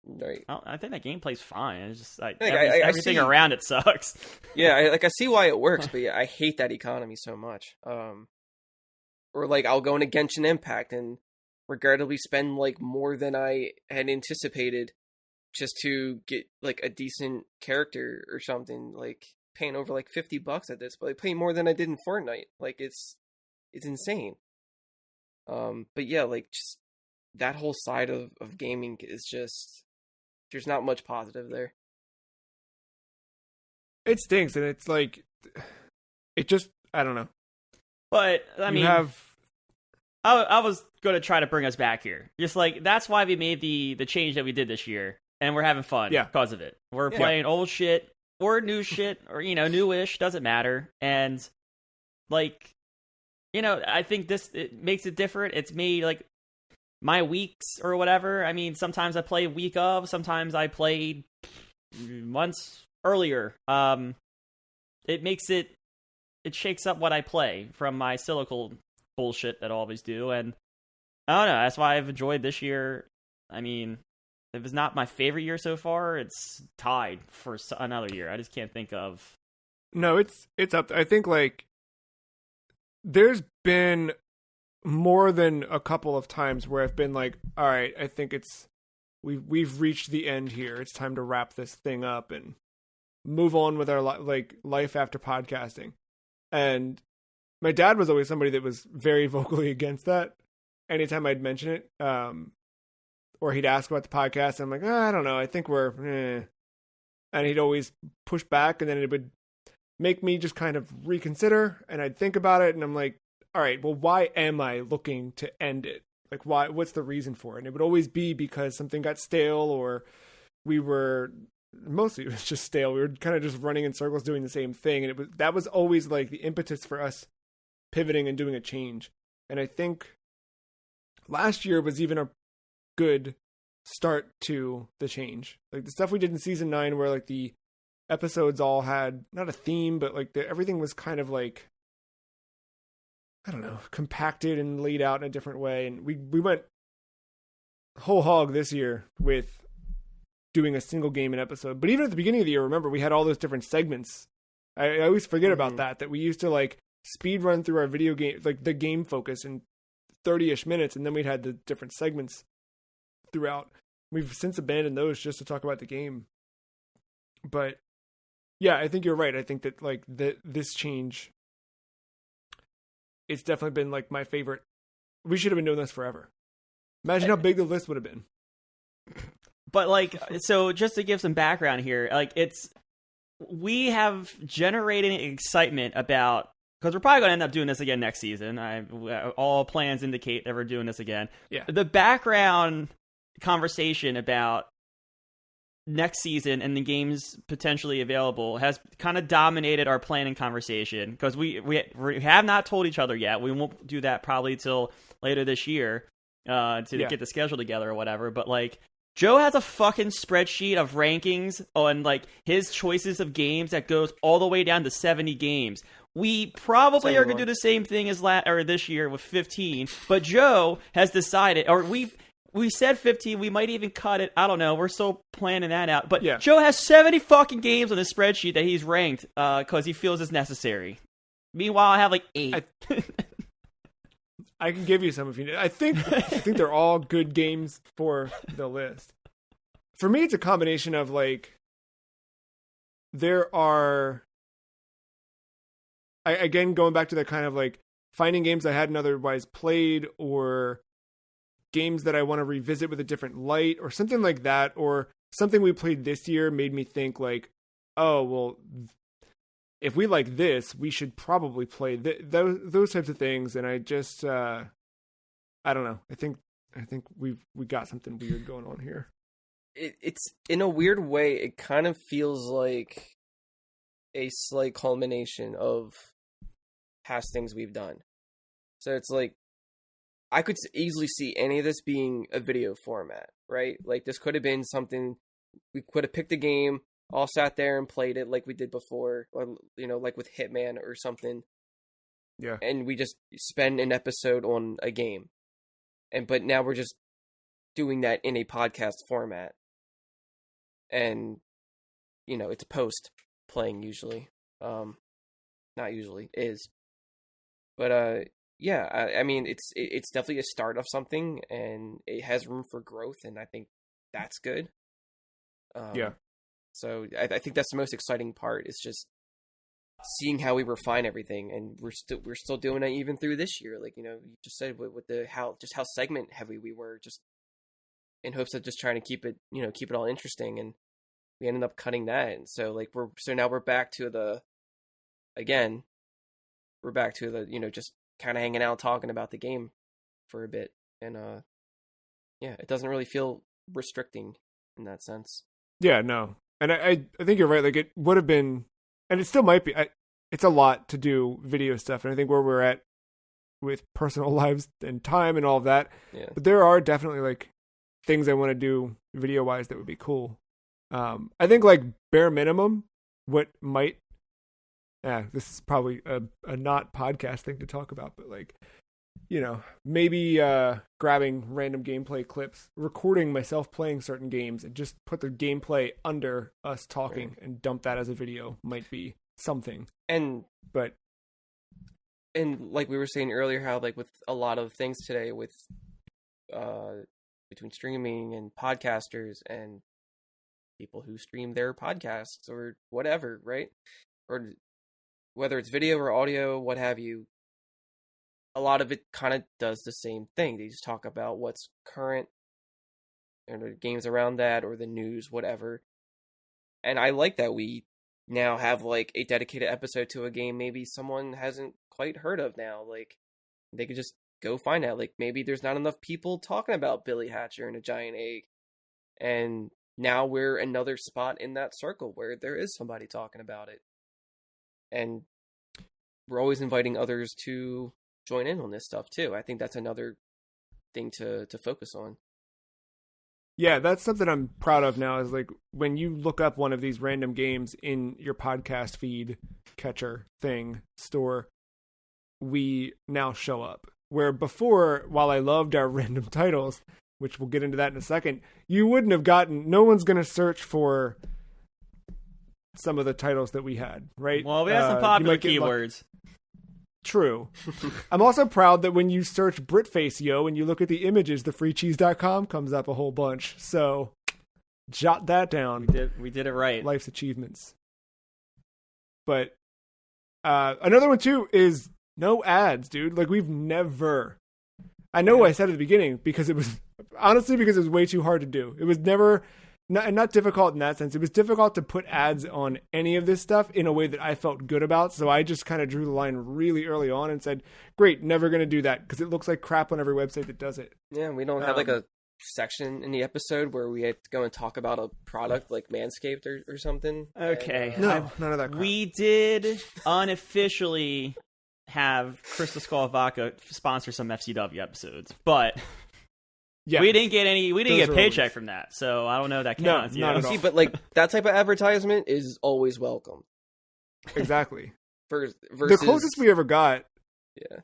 right. I think that gameplay's fine. It's just like everything around it sucks. Yeah, I see why it works, but yeah, I hate that economy so much. Or like I'll go into Genshin Impact and regrettably spend like more than I had anticipated just to get like a decent character or something, like paying over like $50 at this, but I pay more than I did in Fortnite. Like it's insane. But yeah, like just that whole side of gaming is just, there's not much positive there. It stinks, and it's like, it just, I don't know. But I mean, I was going to try to bring us back here. Just like, that's why we made the change that we did this year, and we're having fun because of it. We're playing old shit or new shit, or newish, doesn't matter. And like, I think it makes it different. It's made like my weeks or whatever. I mean, sometimes I play week of, sometimes I played months earlier. It shakes up what I play from my cyclical bullshit that I always do, and I don't know, that's why I've enjoyed this year. I mean, if it's not my favorite year so far, it's tied for another year. I just can't think of. No, it's up. I think like there's been more than a couple of times where I've been like, all right, I think we've reached the end here. It's time to wrap this thing up and move on with our life after podcasting. And my dad was always somebody that was very vocally against that. Anytime I'd mention it, or he'd ask about the podcast, I'm like, I don't know. I think we're, and he'd always push back, and then it would make me just kind of reconsider, and I'd think about it, and I'm like, all right, well, why am I looking to end it? Like, why? What's the reason for it? And it would always be because something got stale, or mostly it was just stale. We were kind of just running in circles doing the same thing, and that was always like the impetus for us pivoting and doing a change. And I think last year was even a good start to the change. Like the stuff we did in season 9 where like the episodes all had not a theme, but like everything was kind of like, I don't know, compacted and laid out in a different way. And we went whole hog this year with doing a single game an episode. But even at the beginning of the year, remember, we had all those different segments. I always forget about that we used to like speed run through our video game, like the game focus in 30-ish minutes, and then we'd had the different segments throughout. We've since abandoned those just to talk about the game. But yeah, I think you're right. I think that like this change, it's definitely been like my favorite. We should have been doing this forever. Imagine how big the list would have been. But like, so just to give some background here, like we have generated excitement about, because we're probably going to end up doing this again next season. All plans indicate that we're doing this again. Yeah. The background conversation about next season and the games potentially available has kind of dominated our planning conversation, because we have not told each other yet. We won't do that probably till later this year to get the schedule together or whatever. But like, Joe has a fucking spreadsheet of rankings on like his choices of games that goes all the way down to 70 games. We probably are going to do the same thing as this year with 15, but Joe has decided, or we said 15, we might even cut it. I don't know. We're still planning that out. But yeah. Joe has 70 fucking games on his spreadsheet that he's ranked because he feels it's necessary. Meanwhile, I have like 8. I can give you some if you need. I think they're all good games for the list. For me, it's a combination of like, there are, again, going back to that kind of like finding games I hadn't otherwise played, or games that I want to revisit with a different light, or something like that, or something we played this year made me think like, oh, well, if we like this, we should probably play those types of things. And I just, I don't know. I think we got something weird going on here. It's in a weird way, it kind of feels like a slight culmination of past things we've done. So it's like, I could easily see any of this being a video format, right? Like this could have been something, we could have picked a game, all sat there and played it like we did before, or, you know, like with Hitman or something. Yeah. And we just spend an episode on a game. But now we're just doing that in a podcast format. And, you know, it's post playing usually. Not usually, is. But, yeah, I mean, it's definitely a start of something, and it has room for growth, and I think that's good. Yeah. So I think that's the most exciting part, is just seeing how we refine everything, and we're still doing it even through this year. Like, you know, you just said with how segment heavy we were, just in hopes of just trying to keep it all interesting, and we ended up cutting that. And so like now we're back to the just kind of hanging out talking about the game for a bit, and yeah, it doesn't really feel restricting in that sense. Yeah, no. And I think you're right. Like, it would have been, and it still might be, it's a lot to do video stuff. And I think where we're at with personal lives and time and all of that, yeah. But there are definitely like things I want to do video wise that would be cool. I think like bare minimum, what might, this is probably a not podcast thing to talk about, but like, you know, maybe grabbing random gameplay clips, recording myself playing certain games, and just put the gameplay under us talking and dump that as a video might be something. But and like we were saying earlier, how like with a lot of things today, with between streaming and podcasters and people who stream their podcasts or whatever, right? Or whether it's video or audio, what have you, a lot of it kind of does the same thing. They just talk about what's current and the games around that or the news, whatever. And I like that we now have like a dedicated episode to a game maybe someone hasn't quite heard of now. Like they could just go find out. Like maybe there's not enough people talking about Billy Hatcher and a Giant Egg. And now we're another spot in that circle where there is somebody talking about it. And we're always inviting others to join in on this stuff too. I think that's another thing to focus on. Yeah, that's something I'm proud of now, is like when you look up one of these random games in your podcast feed catcher thing store, we now show up. Where before, while I loved our random titles, which we'll get into that in a second, you wouldn't have gotten, no one's going to search for some of the titles that we had, right? Well, we have some popular keywords. True. I'm also proud that when you search Britface, yo, and you look at the images, the freecheese.com comes up a whole bunch. So jot that down. We did it right. Life's achievements. But another one too is no ads, dude. Like we've never, I know I said at the beginning because it was way too hard to do. It was never, not difficult in that sense. It was difficult to put ads on any of this stuff in a way that I felt good about. So I just kind of drew the line really early on and said, great, never going to do that because it looks like crap on every website that does it. Yeah, we don't have like a section in the episode where we had to go and talk about a product like Manscaped or something. Okay. And, no, none of that crap. We did unofficially have Crystal Skull Vodka sponsor some FCW episodes, but... Yeah. We didn't get a paycheck from that, so I don't know if that counts. No, not at all. See, but like that type of advertisement is always welcome. Exactly. Versus, the closest we ever got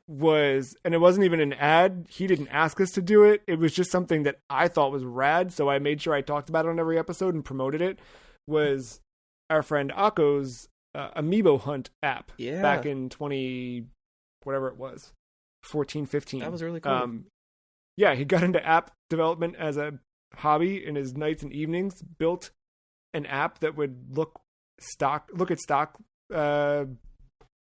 was, and it wasn't even an ad. He didn't ask us to do it. It was just something that I thought was rad, so I made sure I talked about it on every episode and promoted it, was our friend Akko's Amiibo Hunt app back in 20, whatever it was, 14, 15. That was really cool. Yeah, he got into app development as a hobby in his nights and evenings, built an app that would look at stock,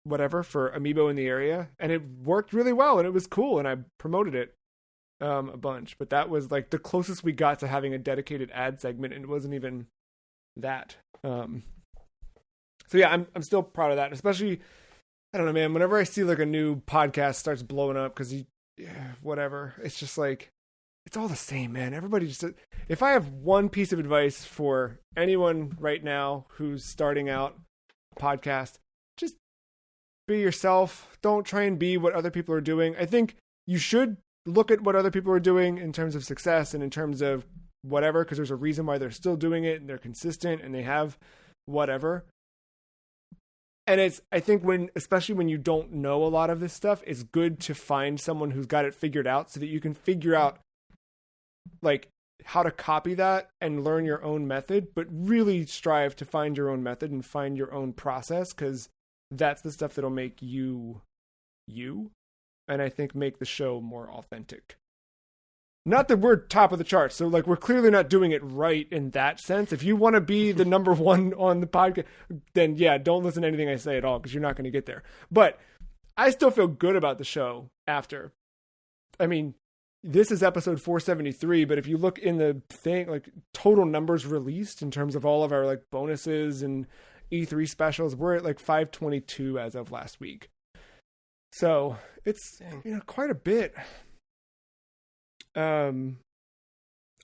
whatever, for Amiibo in the area. And it worked really well, and it was cool, and I promoted it a bunch. But that was like the closest we got to having a dedicated ad segment, and it wasn't even that. So yeah, I'm still proud of that, especially, I don't know, man, whenever I see like a new podcast starts blowing up because whatever. It's just like, it's all the same, man. Everybody just, if I have one piece of advice for anyone right now who's starting out a podcast, just be yourself. Don't try and be what other people are doing. I think you should look at what other people are doing in terms of success and in terms of whatever, because there's a reason why they're still doing it and they're consistent and they have whatever. And I think especially when you don't know a lot of this stuff, it's good to find someone who's got it figured out so that you can figure out like how to copy that and learn your own method, but really strive to find your own method and find your own process, because that's the stuff that'll make you, and I think make the show more authentic. Not that we're top of the charts, so like we're clearly not doing it right in that sense. If you want to be the number one on the podcast, then yeah, don't listen to anything I say at all, because you're not going to get there. But I still feel good about the show after. I mean, this is episode 473, but if you look in the thing, like total numbers released in terms of all of our like bonuses and E3 specials, we're at like 522 as of last week. So it's quite a bit. I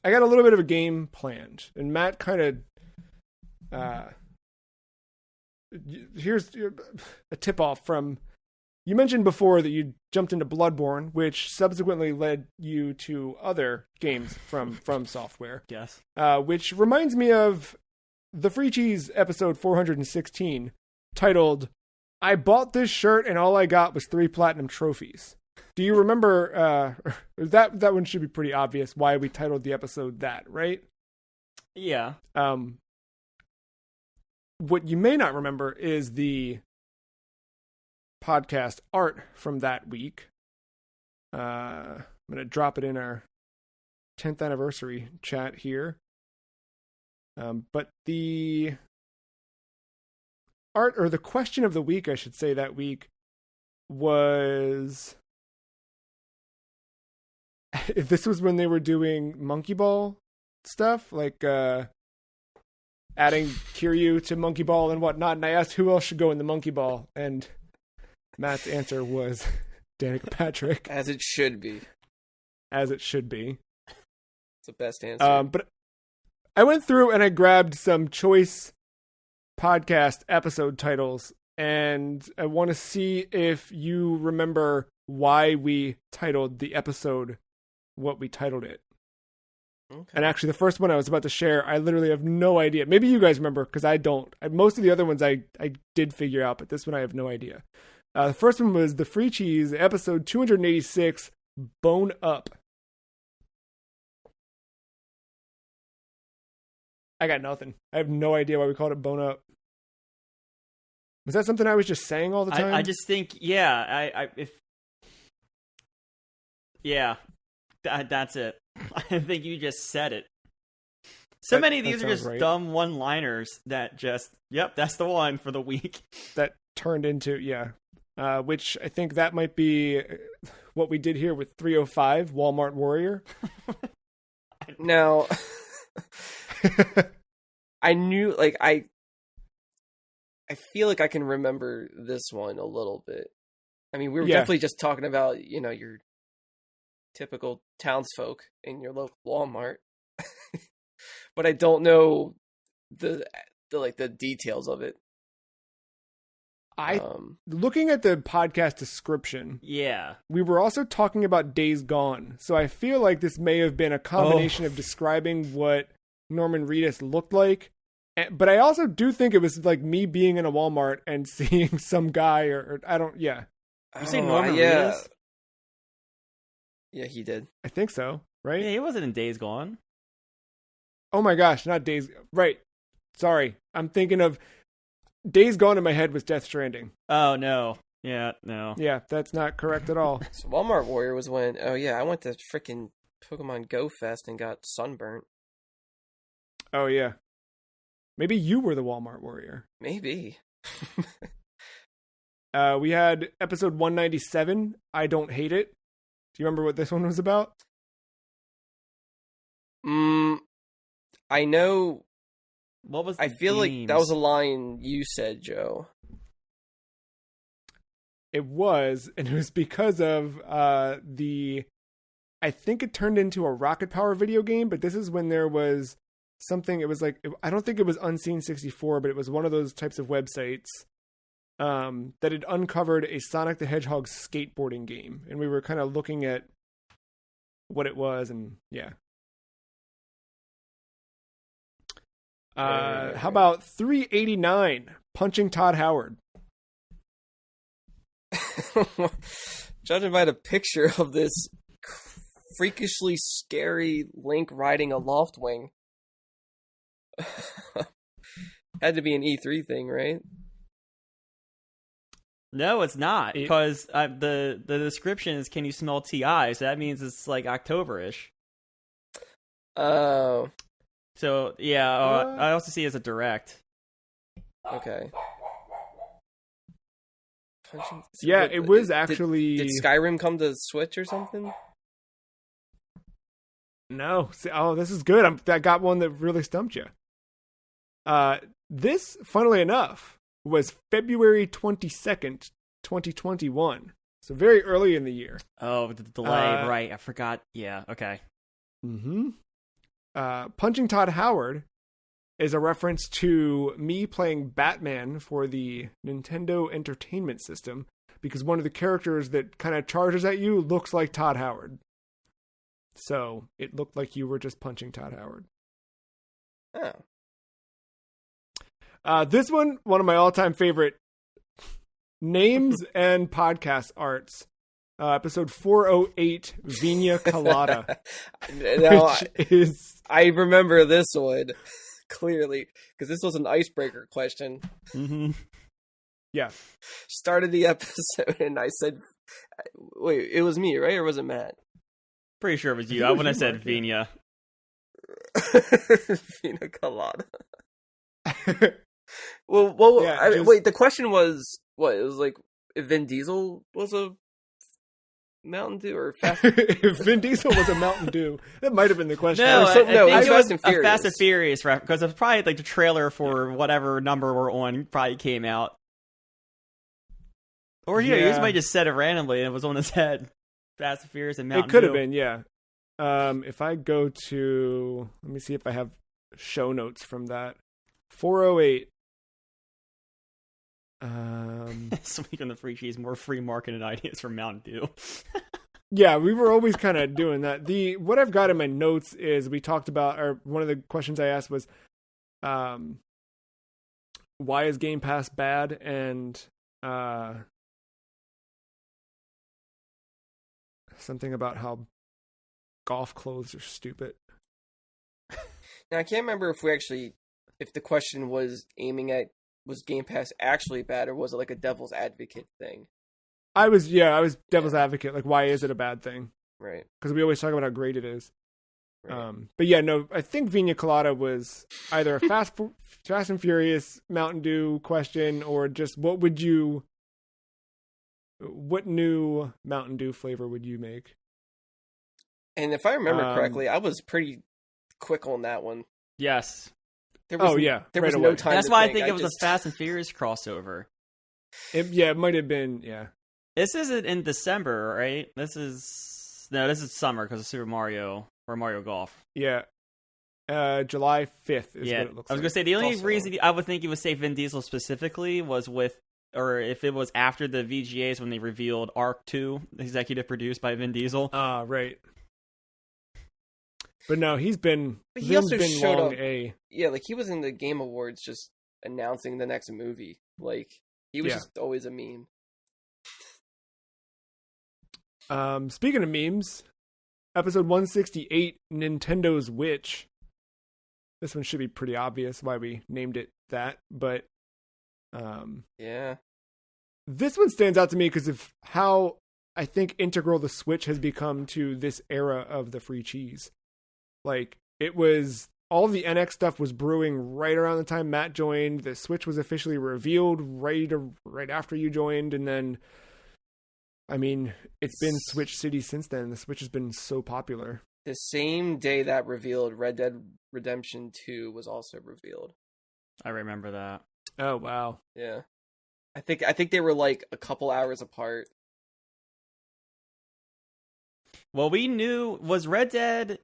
got a little bit of a game planned, and Matt kind of, here's a tip off from, you mentioned before that you jumped into Bloodborne, which subsequently led you to other games from Software. Yes. Which reminds me of the Free Cheese episode 416, titled, I bought this shirt and all I got was 3 platinum trophies. Do you remember, that one should be pretty obvious why we titled the episode that, right? Yeah. What you may not remember is the podcast art from that week. I'm going to drop it in our 10th anniversary chat here. But the art, or the question of the week, I should say, that week was... This was when they were doing Monkey Ball stuff, like adding Kiryu to Monkey Ball and whatnot, and I asked who else should go in the Monkey Ball, and Matt's answer was Danica Patrick. As it should be. As it should be. It's the best answer. But I went through and I grabbed some choice podcast episode titles, and I want to see if you remember why we titled the episode what we titled it. Okay. And actually, the first one I was about to share, I literally have no idea. Maybe you guys remember, because I don't. Most of the other ones I did figure out, but this one I have no idea. The first one was The Free Cheese, episode 286, Bone Up. I got nothing. I have no idea why we called it Bone Up. Was that something I was just saying all the time? I just think, yeah, that's it. I think you just said it. Many of these are just dumb one-liners that just, yep, that's the one for the week. That turned into, which I think that might be what we did here with 305, Walmart Warrior. Now, I knew, like, I feel like I can remember this one a little bit. I mean, we were definitely just talking about, your typical townsfolk in your local Walmart, but I don't know the details of it. Looking at the podcast description, we were also talking about Days Gone, so I feel like this may have been a combination of describing what Norman Reedus looked like, but I also do think it was like me being in a Walmart and seeing some guy, or I don't, You say Norman Reedus? Yeah, he did. I think so, right? Yeah, he wasn't in Days Gone. Oh my gosh, not Days... Right. Sorry. I'm thinking of... Days Gone in my head was Death Stranding. Oh, no. Yeah, no. Yeah, that's not correct at all. So Walmart Warrior was when... Oh, yeah, I went to freaking Pokemon Go Fest and got sunburnt. Oh, yeah. Maybe you were the Walmart Warrior. Maybe. We had episode 197, I Don't Hate It. Do you remember what this one was about? I know. What was? I feel like that was a line you said, Joe. It was, and it was because of I think it turned into a Rocket Power video game, but this is when there was something. It was like, I don't think it was Unseen 64, but it was one of those types of websites that had uncovered a Sonic the Hedgehog skateboarding game, and we were kind of looking at what it was, and how about 389, Punching Todd Howard? Judging by the picture of this freakishly scary Link riding a Loftwing, had to be an E3 thing, right? No, it's not, because the description is, can you smell TI? So that means it's like October-ish. Oh. So, I also see it as a direct. Okay. It was actually... Did Skyrim come to Switch or something? No. This is good. I got one that really stumped you. This, funnily enough, was February 22nd, 2021. So very early in the year. Oh, the delay, right. I forgot. Yeah, okay. Mm-hmm. Punching Todd Howard is a reference to me playing Batman for the Nintendo Entertainment System, because one of the characters that kind of charges at you looks like Todd Howard. So it looked like you were just punching Todd Howard. Oh. This one of my all-time favorite names and podcast arts. Episode 408, Vina Colada. I remember this one clearly, because this was an icebreaker question. Mm-hmm. Yeah. Started the episode and I said, wait, it was me, right? Or was it Matt? Pretty sure it was you. I wouldn't have said Vina. Pina colada. Well, yeah, wait, the question was, what? It was like, if Vin Diesel was a Mountain Dew or Fast... If Vin Diesel was a Mountain Dew, that might have been the question. No, I think it was Fast and Furious. A Fast and Furious reference, because it's probably like the trailer for whatever number we're on probably came out. Or he might just said it randomly and it was on his head. Fast and Furious and Mountain Dew. It could have been, yeah. If I go to... Let me see if I have show notes from that. 408. Speaking of free cheese, more free marketed ideas for Mountain Dew. Yeah, we were always kind of doing that. What I've got in my notes is we talked about, or one of the questions I asked was, why is Game Pass bad? And something about how golf clothes are stupid. Now I can't remember if the question was aiming at, was Game Pass actually bad, or was it like a devil's advocate thing? I was devil's advocate. Like, why is it a bad thing? Right. Because we always talk about how great it is. Right. But yeah, no, I think Vina Colada was either a Fast and Furious Mountain Dew question, or just what new Mountain Dew flavor would you make? And if I remember correctly, I was pretty quick on that one. Yes. There was no time. That's why I think it was a Fast and Furious crossover. It might have been, yeah. This isn't in December, right? This is summer because of Super Mario or Mario Golf. Yeah. July 5th is what it looks like. I was going to say, the only reason I would think you would say Vin Diesel specifically was or if it was after the VGAs when they revealed Arc 2, executive produced by Vin Diesel. Right. But no, he also showed up. Yeah, like he was in the Game Awards just announcing the next movie. Like he was just always a meme. Speaking of memes, episode 168, Nintendo's Witch. This one should be pretty obvious why we named it that, but yeah. This one stands out to me because of how I think integral the Switch has become to this era of the free cheese. Like, it was, all the NX stuff was brewing right around the time Matt joined. The Switch was officially revealed right after you joined. And then, I mean, it's been Switch City since then. The Switch has been so popular. The same day that revealed, Red Dead Redemption 2 was also revealed. I remember that. Oh, wow. Yeah. I think they were like a couple hours apart. Well, we knew, was Red Dead,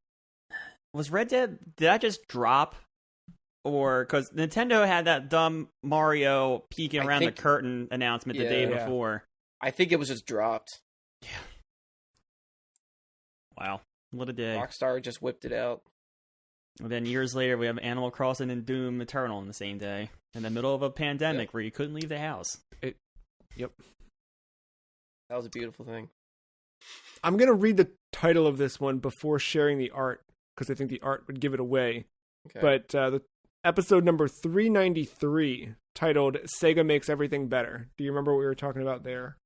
did that just drop? Or, because Nintendo had that dumb Mario peeking around the curtain announcement the day before. I think it was just dropped. Yeah. Wow. What a day. Rockstar just whipped it out. And then years later, we have Animal Crossing and Doom Eternal on the same day. In the middle of a pandemic where you couldn't leave the house. Yep. That was a beautiful thing. I'm going to read the title of this one before sharing the art, because I think the art would give it away. Okay. But the episode number 393, titled Sega Makes Everything Better. Do you remember what we were talking about there?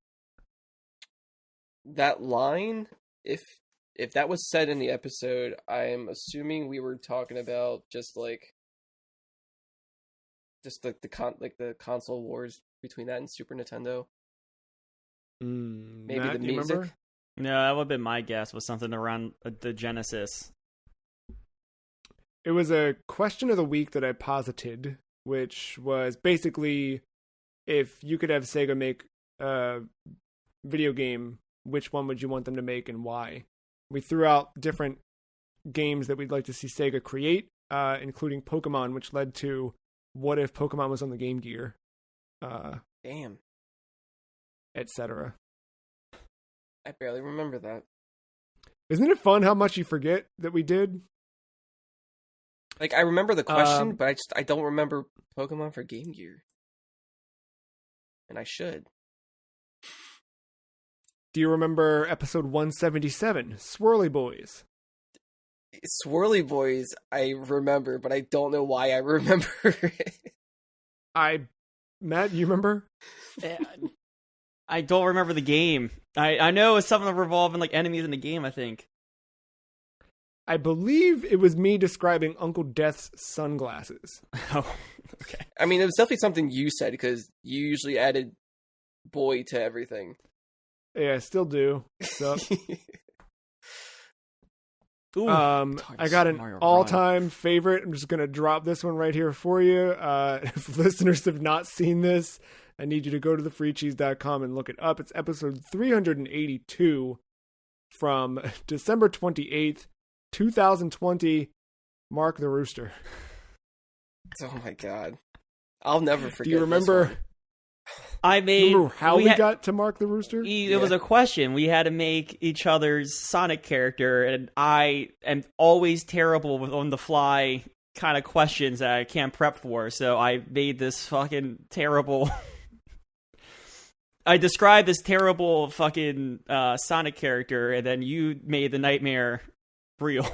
That line, if that was said in the episode, I'm assuming we were talking about just like the console wars between that and Super Nintendo. Maybe Matt, the music. No, that would have been my guess. Was something around the Genesis. It was a question of the week that I posited, which was basically if you could have Sega make a video game, which one would you want them to make and why? We threw out different games that we'd like to see Sega create, including Pokemon, which led to what if Pokemon was on the Game Gear? Damn. Etc. I barely remember that. Isn't it fun how much you forget that we did? Like, I remember the question, but I don't remember Pokemon for Game Gear. And I should. Do you remember episode 177, Swirly Boys? Swirly Boys, I remember, but I don't know why I remember it. I Matt, you remember? I don't remember the game. I know it's something revolving like enemies in the game, I think. I believe it was me describing Uncle Death's sunglasses. Oh, okay. I mean, it was definitely something you said because you usually added boy to everything. Yeah, I still do. So, Ooh, I got an all-time favorite. I'm just going to drop this one right here for you. If listeners have not seen this, I need you to go to thefreecheese.com and look it up. It's episode 382 from December 28th, 2020. Mark the Rooster. Oh my god. I'll never forget. Do you remember? This one. Remember how we got to Mark the Rooster? It was a question. We had to make each other's Sonic character, and I am always terrible with on the fly kind of questions that I can't prep for. So I made this fucking terrible. I described this terrible fucking Sonic character, and then you made the nightmare real.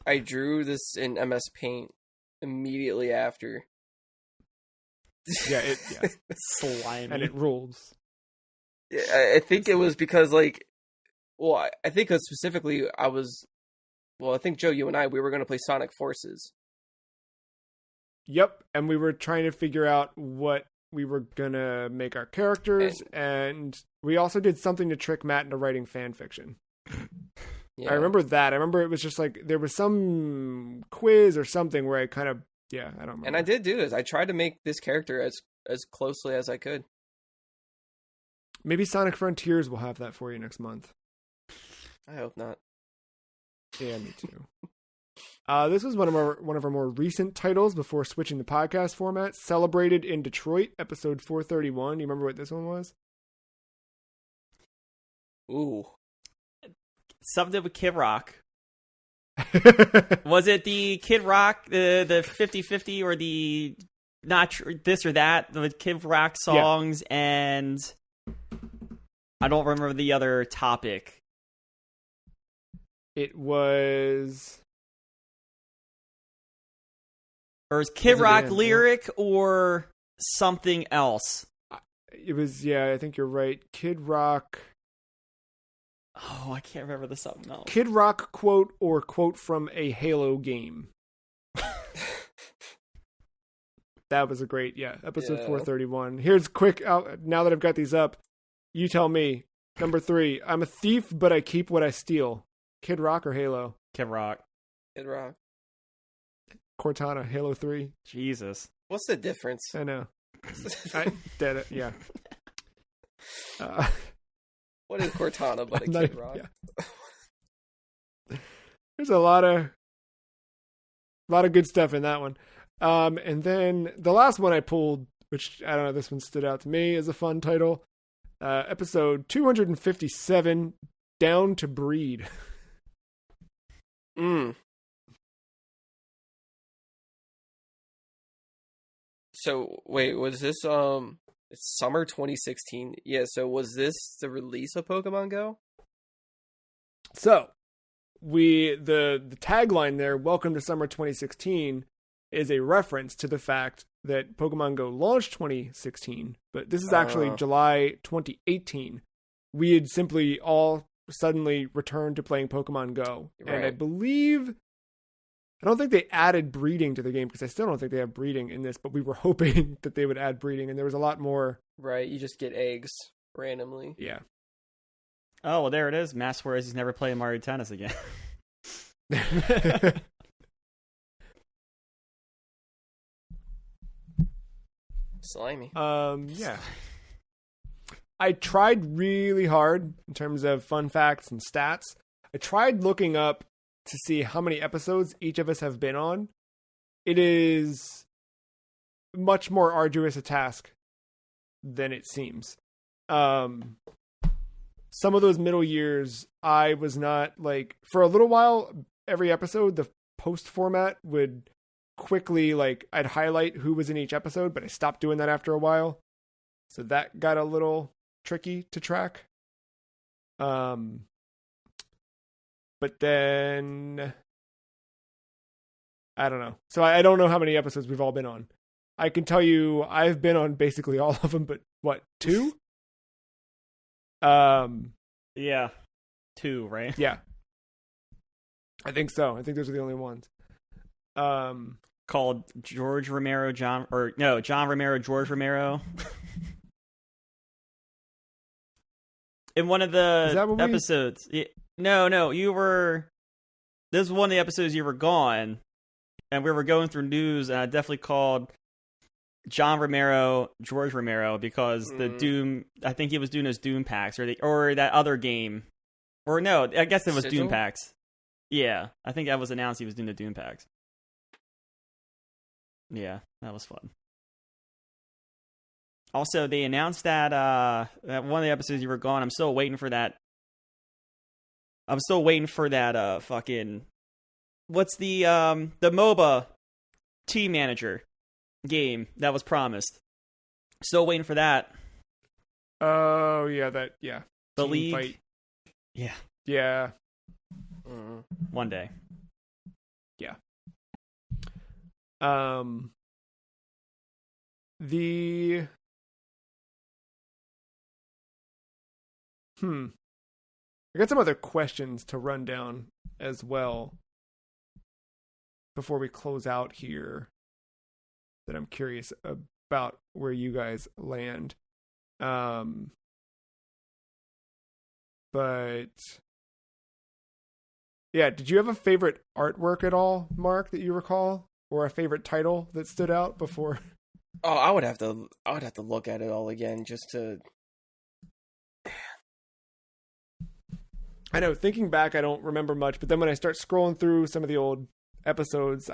I drew this in MS Paint immediately after. Yeah, Slimy. and it rules. I think it was because, like, well, I think specifically I think Joe, you and we were going to play Sonic Forces. Yep, and we were trying to figure out what we were going to make our characters, and we also did something to trick Matt into writing fan fiction. Yeah. I remember that. I remember it was just like, there was some quiz or something where I kind of, I don't remember. And I did do this. I tried to make this character as closely as I could. Maybe Sonic Frontiers will have that for you next month. I hope not. Yeah, me too. This was one of our more recent titles before switching to podcast format. Celebrated in Detroit, episode 431. You remember what this one was? Ooh. Something with Kid Rock. Was it the Kid Rock, the 50-50, or the not this or that, the Kid Rock songs, and I don't remember the other topic. It was... Or is Kid Rock lyric or something else? It was, I think you're right. Kid Rock... Oh, I can't remember the something else. Kid Rock quote or quote from a Halo game. That was a great, episode 431. Here's quick, now that I've got these up, you tell me. Number 3, I'm a thief, but I keep what I steal. Kid Rock or Halo? Kid Rock. Kid Rock. Cortana, Halo 3. Jesus. What's the difference? I know. I did it, yeah. What is Cortana but a Kid Rock? Yeah. There's a lot of good stuff in that one. And then the last one I pulled, which I don't know, this one stood out to me as a fun title. Episode 257, Down to Breed. So wait, was this it's summer 2016? Yeah, so was this the release of Pokemon Go? So the tagline there, Welcome to Summer 2016, is a reference to the fact that Pokemon Go launched 2016, but this is actually July 2018. We had simply all suddenly returned to playing Pokemon Go. Right. And I don't think they added breeding to the game, because I still don't think they have breeding in this, but we were hoping that they would add breeding, and there was a lot more. Right, you just get eggs randomly. Yeah. Oh, well, there it is. Matt swears he's never playing Mario Tennis again. Slimy. Yeah. I tried really hard in terms of fun facts and stats. I tried looking up to see how many episodes each of us have been on. It is much more arduous a task than it seems. Some of those middle years, I was not for a little while, every episode, the post format would quickly, I'd highlight who was in each episode, but I stopped doing that after a while. So that got a little tricky to track. But then I don't know. So I don't know how many episodes we've all been on. I can tell you I've been on basically all of them, but what, 2? Yeah. 2, right? Yeah. I think so. I think those are the only ones. Called George Romero, John Romero, George Romero. In one of the episodes. No, you were... This was one of the episodes you were gone, and we were going through news, and I definitely called John Romero, George Romero, because the Doom... I think he was doing his Doom packs, or that other game. Or no, I guess it was Sigil? Doom packs. Yeah, I think that was announced he was doing the Doom packs. Yeah, that was fun. Also, they announced that one of the episodes you were gone. I'm still waiting for that. Fucking... What's the MOBA team manager game that was promised? Still waiting for that. Oh, yeah, The Team League. Fight. Yeah. Yeah. One day. Yeah. I got some other questions to run down as well before we close out here that I'm curious about where you guys land. But yeah, did you have a favorite artwork at all, Mark, that you recall, or a favorite title that stood out before? Oh, I would have to look at it all again just to. I know, thinking back, I don't remember much, but then when I start scrolling through some of the old episodes,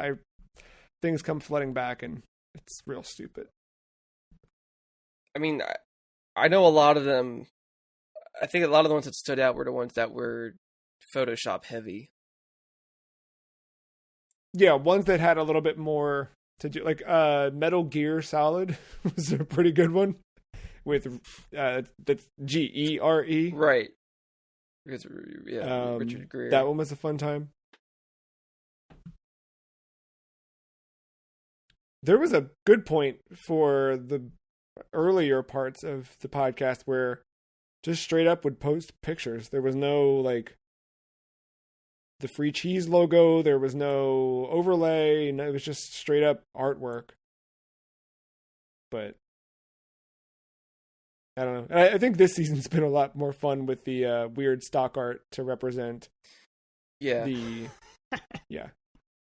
things come flooding back, and it's real stupid. I mean, I know a lot of them. I think a lot of the ones that stood out were the ones that were Photoshop heavy. Yeah, ones that had a little bit more to do, like Metal Gear Solid was a pretty good one with that's GERE. Right. Because, yeah, Richard Gere. That one was a fun time. There was a good point for the earlier parts of the podcast where just straight up would post pictures. There was no, like, the free cheese logo. There was no overlay. No, it was just straight up artwork. But I don't know. I think this season's been a lot more fun with the weird stock art to represent. Yeah. Each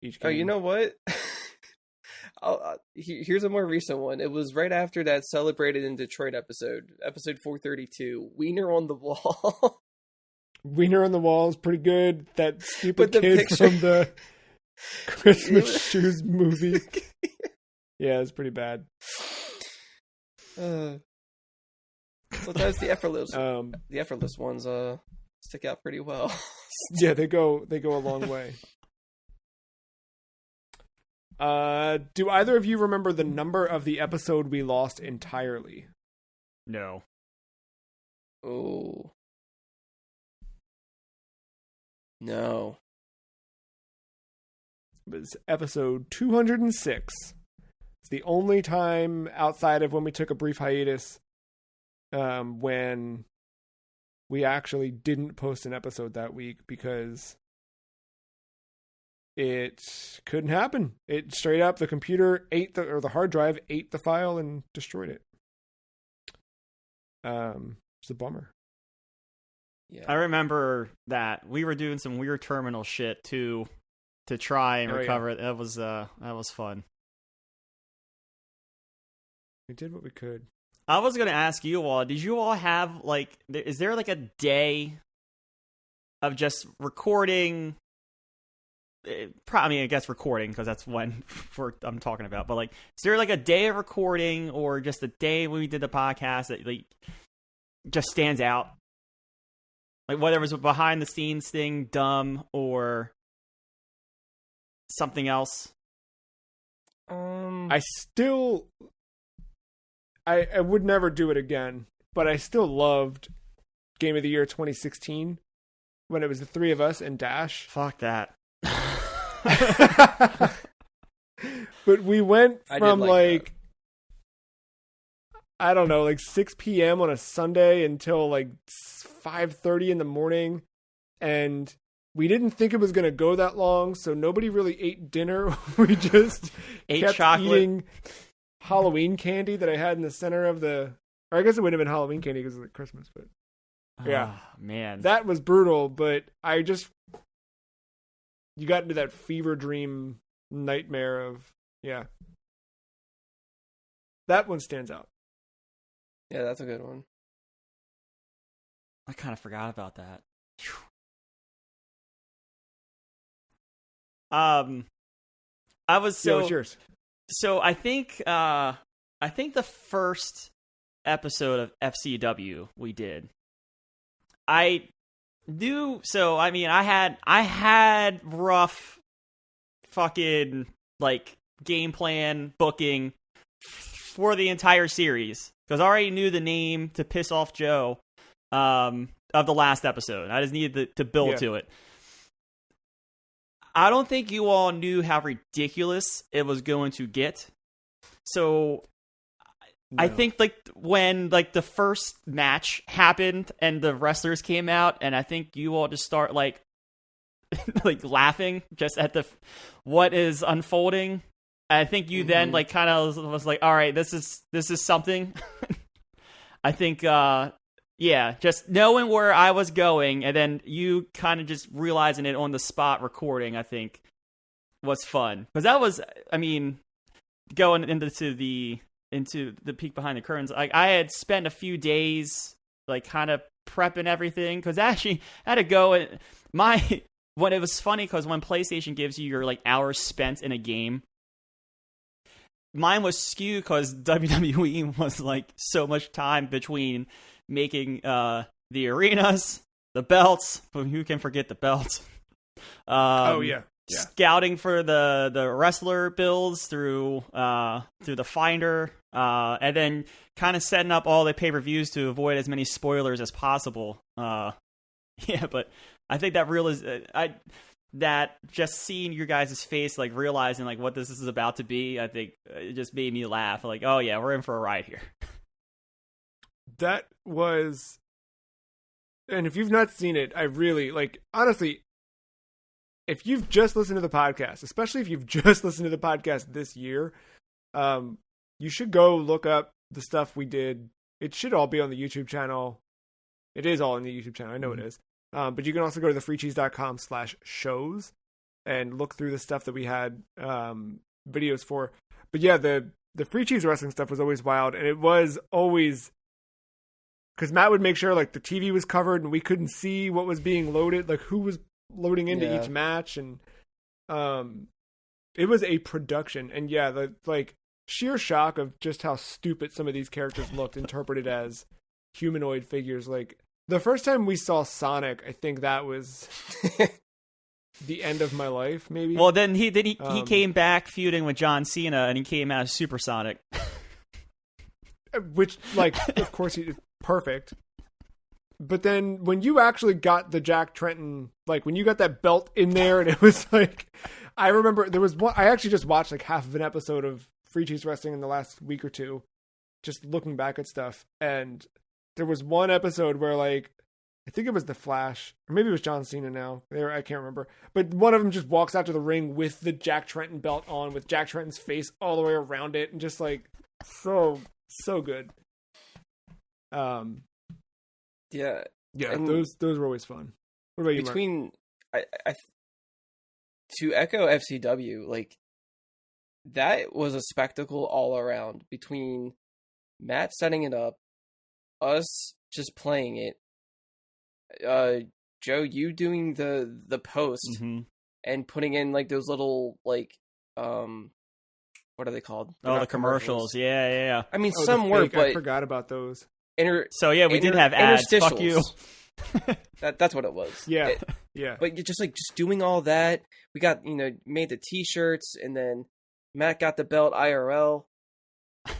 game. Oh, you know what? Here's a more recent one. It was right after that Celebrated in Detroit episode 432. Wiener on the Wall. Wiener on the Wall is pretty good. That stupid kid picture from the Christmas Shoes movie. Yeah, it's pretty bad. Sometimes the effortless ones stick out pretty well. Yeah, they go a long way. Do either of you remember the number of the episode we lost entirely? No. Oh. No. It was episode 206. It's the only time outside of when we took a brief hiatus when we actually didn't post an episode that week because it couldn't happen. It straight up, the computer the hard drive ate the file and destroyed it. It's a bummer. Yeah. I remember that we were doing some weird terminal shit to try and recover it. That was fun. We did what we could. I was going to ask you all, did you all have, like, is there like a day of just recording? I guess recording, because that's when I'm talking about. But, like, is there like a day of recording or just a day when we did the podcast that, like, just stands out? Like, whether it was a behind the scenes thing, dumb, or something else? I would never do it again, but I still loved Game of the Year 2016 when it was the three of us and Dash. Fuck that. But we went from like I don't know, like 6 p.m. on a Sunday until like 5:30 in the morning. And we didn't think it was going to go that long, so nobody really ate dinner. We just ate kept chocolate. eating Halloween candy that I had in the center of the... Or I guess it wouldn't have been Halloween candy because it was like Christmas, but... Yeah. Oh, man. That was brutal, but I just... You got into that fever dream nightmare of... Yeah. That one stands out. Yeah, that's a good one. I kind of forgot about that. Whew. I was so... Yeah, what's yours? So I think the first episode of FCW we did, I knew. So I mean, I had rough fucking like game plan booking for the entire series because I already knew the name to piss off Joe of the last episode. I just needed to build to it. I don't think you all knew how ridiculous it was going to get. So no. I think like when like the first match happened and the wrestlers came out, and I think you all just start like like laughing just at the what is unfolding. I think you then like kind of was like, all right, this is something. I think yeah, just knowing where I was going, and then you kind of just realizing it on the spot recording, I think, was fun. Because that was, I mean, going into the peek behind the curtains, I had spent a few days, like, kind of prepping everything. Because actually, I had to go and when it was funny, because when PlayStation gives you your, like, hours spent in a game, mine was skewed because WWE was, like, so much time between making the arenas, the belts. Who can forget the belts? Oh yeah. Scouting for the wrestler builds through the Finder, and then kind of setting up all the pay-per-views to avoid as many spoilers as possible. Yeah, but I think that just seeing your guys' face, like realizing like what this is about to be, I think it just made me laugh. Like, oh yeah, we're in for a ride here. That was, and if you've not seen it, I really, like, honestly, if you've just listened to the podcast, especially if you've just listened to the podcast this year, you should go look up the stuff we did. It should all be on the YouTube channel. It is all on the YouTube channel. I know it is. But you can also go to thefreecheese.com/shows and look through the stuff that we had videos for. But yeah, the Free Cheese Wrestling stuff was always wild, and it was always... Because Matt would make sure like the TV was covered and we couldn't see what was being loaded, like who was loading into each match, and it was a production. And yeah, the like sheer shock of just how stupid some of these characters looked, interpreted as humanoid figures. Like the first time we saw Sonic, I think that was the end of my life. Maybe. Well, then he came back feuding with John Cena, and he came out as Super Sonic, which like of course he. Perfect. But then when you actually got the Jack Trenton, like when you got that belt in there, and it was like, I remember there was one, I actually just watched like half of an episode of Free Cheese Wrestling in the last week or two, just looking back at stuff. And there was one episode where like, I think it was The Flash, or maybe it was John Cena now. I can't remember. But one of them just walks out to the ring with the Jack Trenton belt on, with Jack Trenton's face all the way around it, and just like, so good. Yeah, and those were always fun. What about you, between Mark? I to echo FCW, like that was a spectacle all around, between Matt setting it up, us just playing it, Joe, you doing the post and putting in like those little like what are they called? Oh, the commercials. Yeah. I mean, some were, but I forgot about those. So yeah, we did have ads. Fuck you. That's what it was. Yeah. But you just doing all that. We got made the T-shirts, and then Matt got the belt IRL.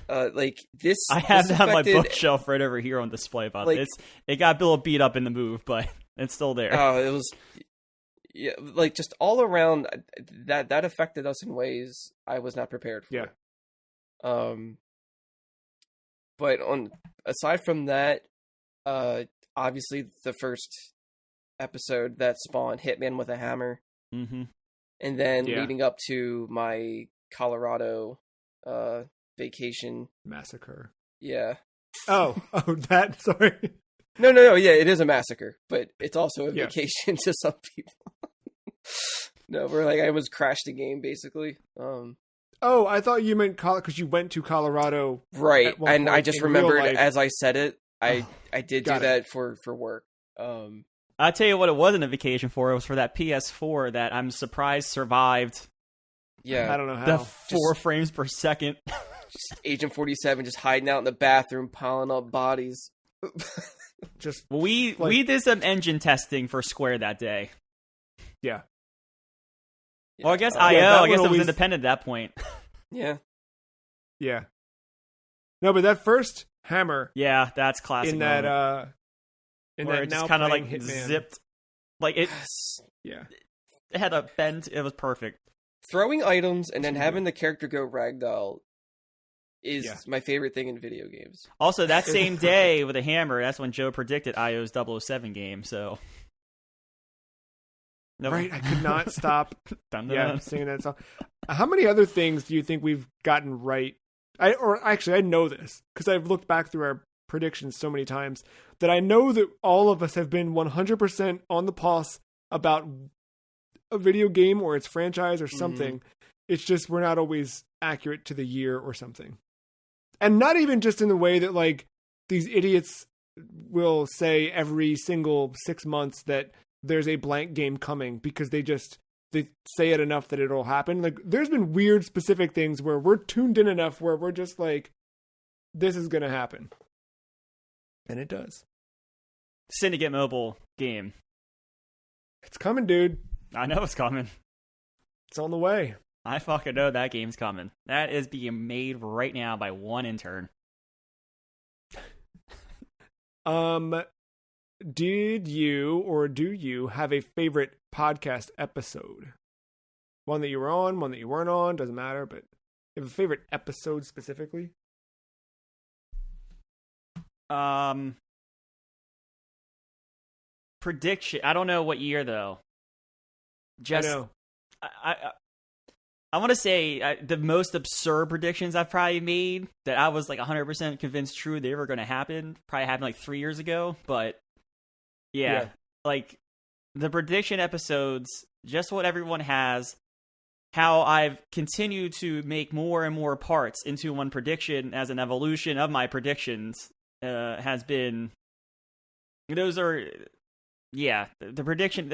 Like this. I have that on my bookshelf right over here on display. About like, it got a little beat up in the move, but it's still there. Oh, it was. Yeah, like just all around that affected us in ways I was not prepared for. Yeah. But aside from that, obviously the first episode that spawned Hitman with a Hammer, Mm-hmm. and then leading up to my Colorado vacation massacre. Yeah. Oh, that. Sorry. No. Yeah, it is a massacre, but it's also a vacation to some people. No, we're like, I almost crashed the game basically. Oh, I thought you meant because you went to Colorado, right? And I just remembered as I said it, I did do that for work. I'll tell you what it wasn't a vacation for. It was for that PS4 that I'm surprised survived. Yeah, I don't know how. The 4 frames per second. Just Agent 47 just hiding out in the bathroom, piling up bodies. Just we did some engine testing for Square that day. Yeah. Well, I guess I guess it was independent at that point. Yeah. Yeah. No, but that first hammer. Yeah, that's classic. In that where it just kind of like Hitman. zipped, like it. Yeah. It had a bend. It was perfect. Throwing items and then having the character go ragdoll is my favorite thing in video games. Also, that same day with a hammer, that's when Joe predicted IO's 007 game. So. No. Right, I could not stop dun. Singing that song. How many other things do you think we've gotten right? I know this because I've looked back through our predictions so many times that I know that all of us have been 100% on the pulse about a video game or its franchise or something. Mm-hmm. It's just we're not always accurate to the year or something. And not even just in the way that like these idiots will say every single 6 months that there's a blank game coming because they say it enough that it'll happen. Like there's been weird specific things where we're tuned in enough where we're just like, this is going to happen. And it does. Syndicate Mobile game. It's coming, dude. I know it's coming. It's on the way. I fucking know that game's coming. That is being made right now by one intern. Did you or do you have a favorite podcast episode? One that you were on, one that you weren't on, doesn't matter, but you have a favorite episode specifically? Prediction. I don't know what year though. I know. I want to say the most absurd predictions I've probably made that I was like 100% convinced true they were going to happen. Probably happened like 3 years ago, but yeah, like the prediction episodes, just what everyone has, how I've continued to make more and more parts into one prediction as an evolution of my predictions has been. Those are. Yeah, the prediction,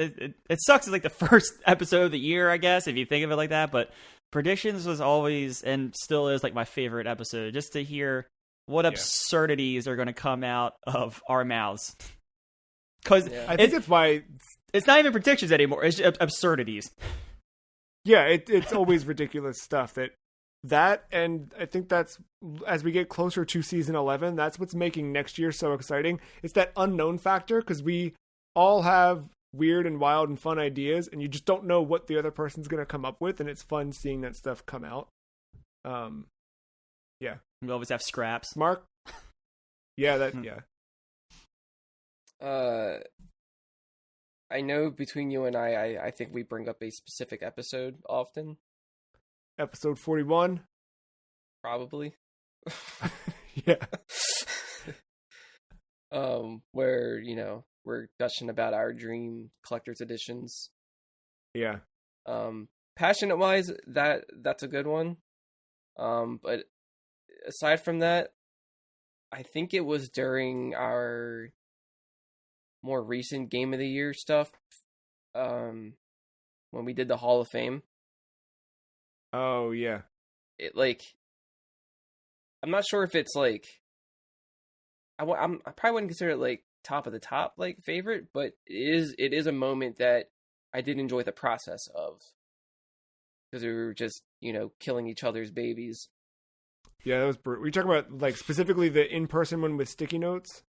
it sucks. It's like the first episode of the year, I guess, if you think of it like that. But predictions was always and still is like my favorite episode, just to hear what absurdities are going to come out of our mouths. Because I think that's why it's not even predictions anymore. It's just absurdities. Yeah, it's always ridiculous stuff and I think that's, as we get closer to season 11, that's what's making next year so exciting. It's that unknown factor because we all have weird and wild and fun ideas, and you just don't know what the other person's going to come up with, and it's fun seeing that stuff come out. Yeah. We always have scraps. Mark? Yeah, I know between you and I think we bring up a specific episode often. Episode 41? Probably. Yeah. Where, we're gushing about our dream collector's editions. Yeah. Passionate wise, that's a good one. But aside from that, I think it was during our more recent Game of the Year stuff, when we did the Hall of Fame. Oh yeah. I'm not sure if it's like, I probably wouldn't consider it like top of the top like favorite, but it is a moment that I did enjoy the process of, because we were just killing each other's babies. Yeah, that was brutal. Were you talking about like specifically the in-person one with sticky notes?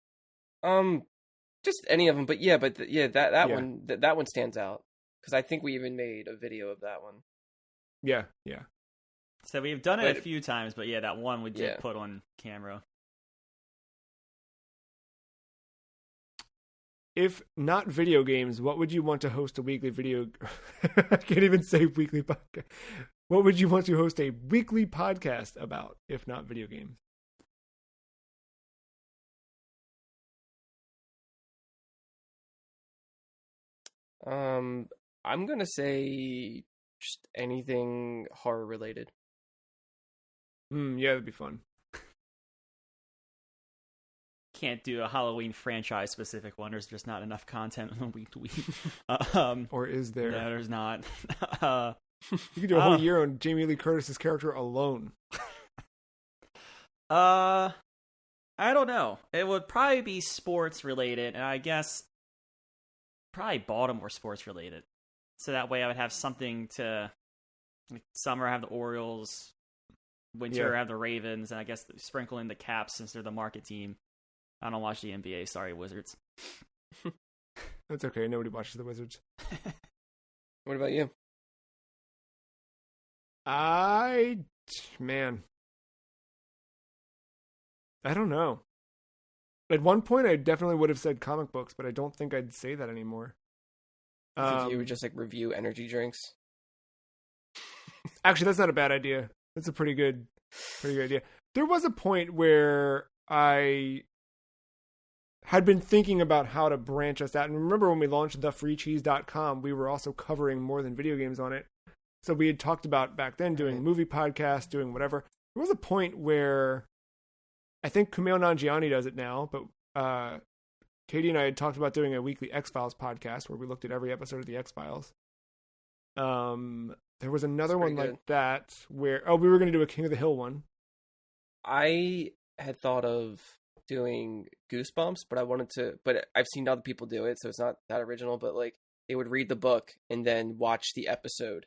Just any of them, but that one that one stands out because I think we even made a video of that one. Yeah. So we've done it a few times, but that one we did put on camera. if not video games, what would you want to host a weekly video? I can't even say weekly podcast. What would you want to host a weekly podcast about, if not video games? I'm gonna say just anything horror related. Yeah, that'd be fun. Can't do a Halloween franchise specific one. There's just not enough content on week to week. Or is there? No, there's not. You could do a whole year on Jamie Lee Curtis's character alone. I don't know. It would probably be sports related, and I guess probably Baltimore sports related. So that way I would have something to, like, summer I have the Orioles, winter I have the Ravens, and I guess sprinkle in the Caps since they're the market team. I don't watch the NBA. Sorry, Wizards. That's okay. Nobody watches the Wizards. What about you? Man, I don't know. At one point, I definitely would have said comic books, but I don't think I'd say that anymore. I think you would just like review energy drinks. Actually, that's not a bad idea. That's a pretty good idea. There was a point where I had been thinking about how to branch us out. And remember when we launched thefreecheese.com, we were also covering more than video games on it. So we had talked about back then doing movie podcasts, doing whatever. There was a point where I think Kumail Nanjiani does it now, but Katie and I had talked about doing a weekly X-Files podcast where we looked at every episode of the X-Files. There was another one like that where, we were going to do a King of the Hill one. I had thought of doing Goosebumps, but I've seen other people do it, so it's not that original, but like they would read the book and then watch the episode.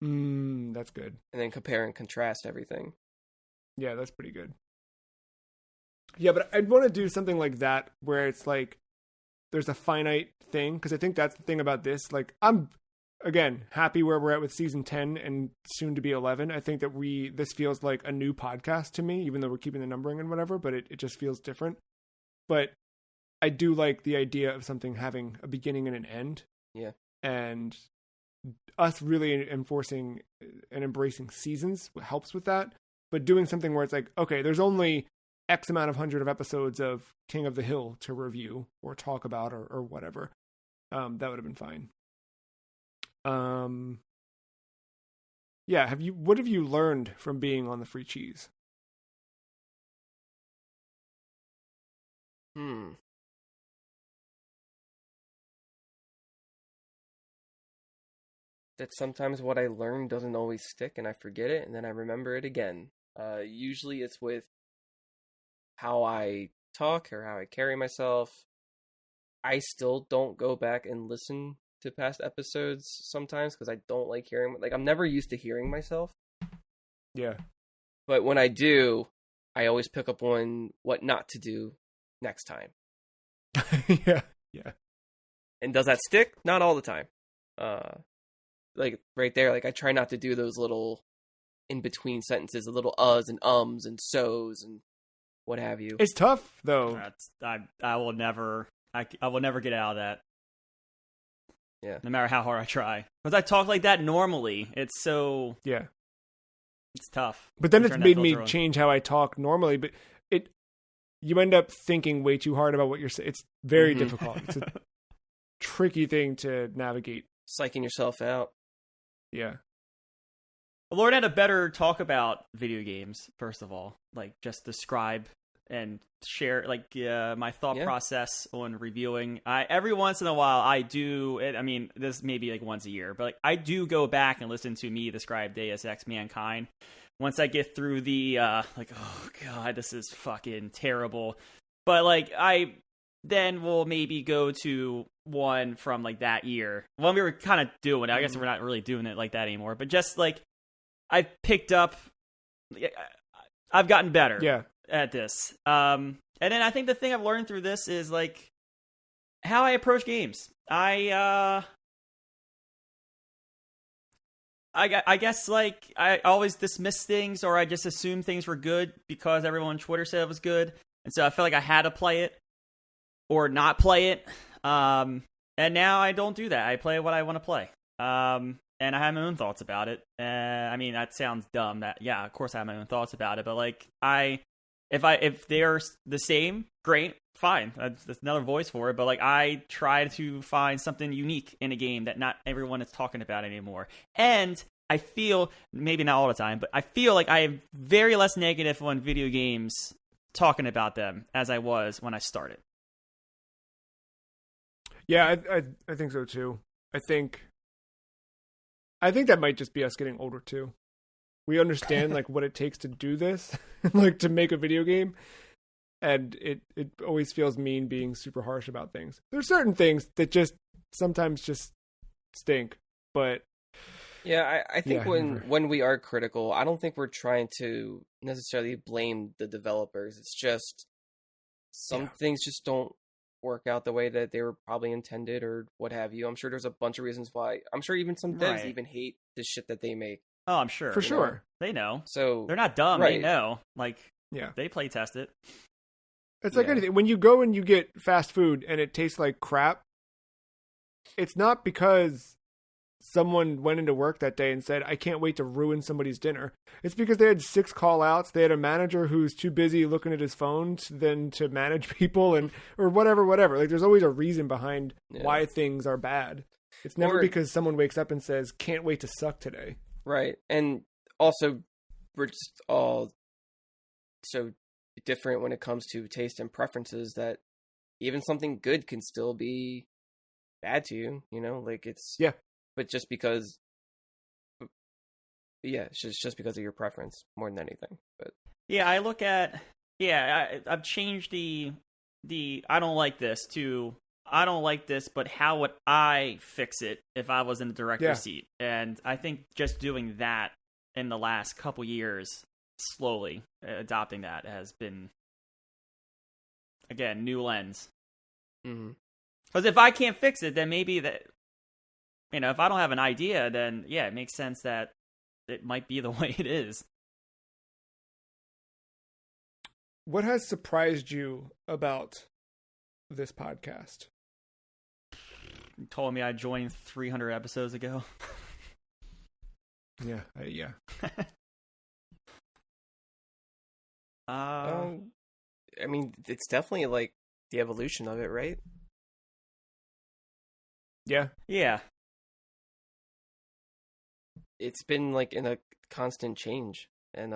That's good. And then compare and contrast everything. Yeah, that's pretty good. Yeah, but I'd want to do something like that where it's like there's a finite thing, because I think that's the thing about this. Like, I'm, again, happy where we're at with season 10 and soon to be 11. I think that this feels like a new podcast to me, even though we're keeping the numbering and whatever, but it just feels different. But I do like the idea of something having a beginning and an end. Yeah. And us really enforcing and embracing seasons helps with that. But doing something where it's like, okay, there's only X amount of 100 of episodes of King of the Hill to review or talk about or whatever. That would have been fine. Yeah, what have you learned from being on the Free Cheese? That sometimes what I learn doesn't always stick and I forget it and then I remember it again. Usually it's with how I talk or how I carry myself. I still don't go back and listen to past episodes sometimes because I don't like hearing, like, I'm never used to hearing myself. Yeah. But when I do, I always pick up on what not to do next time. Yeah. And does that stick? Not all the time. Like right there, like I try not to do those little in between sentences, the little uhs and ums and so's and what have you. It's tough though. I will never get out of that. Yeah. No matter how hard I try, because I talk like that normally. It's so it's tough. But then it's made me change how I talk normally. But you end up thinking way too hard about what you're saying. It's very difficult. It's a tricky thing to navigate. Psyching yourself out. Yeah. Lauren had a better talk about video games, first of all. Like, just describe and share, like, my thought process on reviewing. Every once in a while, I do, I mean, this may be like once a year, but like, I do go back and listen to me describe Deus Ex Mankind. Once I get through the, like, oh god, this is fucking terrible. But like, I then will maybe go to one from like that year when we were kind of doing it. I guess we're not really doing it like that anymore, but just like I've picked up, I've gotten better at this. And then I think the thing I've learned through this is like how I approach games. I guess like I always dismiss things, or I just assume things were good because everyone on Twitter said it was good, and so I felt like I had to play it. or not play it. And now I don't do that. I play what I want to play. And I have my own thoughts about it. I mean, that sounds dumb. Yeah, of course I have my own thoughts about it. But like, if they're the same, great, fine. That's another voice for it. But like, I try to find something unique in a game that not everyone is talking about anymore. And I feel, maybe not all the time, but I feel like I am very less negative on video games talking about them as I was when I started. Yeah, I think so too. I think that might just be us getting older too. We understand like what it takes to do this, like to make a video game, and it always feels mean being super harsh about things. There's certain things that just sometimes just stink, but yeah, I think when we are critical, I don't think we're trying to necessarily blame the developers. It's just some things just don't work out the way that they were probably intended or what have you. I'm sure there's a bunch of reasons why. I'm sure even some devs even hate the shit that they make. Oh, I'm sure. For sure. Know? They know. So they're not dumb. They know. Like, they play test it. It's like anything. When you go and you get fast food and it tastes like crap, it's not because someone went into work that day and said, I can't wait to ruin somebody's dinner. It's because they had 6 call outs. They had a manager who's too busy looking at his phone to manage people or whatever. Like there's always a reason behind why things are bad. It's never because someone wakes up and says, can't wait to suck today. Right. And also we're just all so different when it comes to taste and preferences that even something good can still be bad to you, like it's but just because it's just because of your preference more than anything. But I look at I've changed the I don't like this to I don't like this, but how would I fix it if I was in the director's seat? And I think just doing that in the last couple years, slowly adopting that has been, again, new lens. Because if I can't fix it, then maybe that, if I don't have an idea, then it makes sense that it might be the way it is. What has surprised you about this podcast? You told me I joined 300 episodes ago. Yeah. I mean, it's definitely like the evolution of it, right? Yeah. It's been like in a constant change, and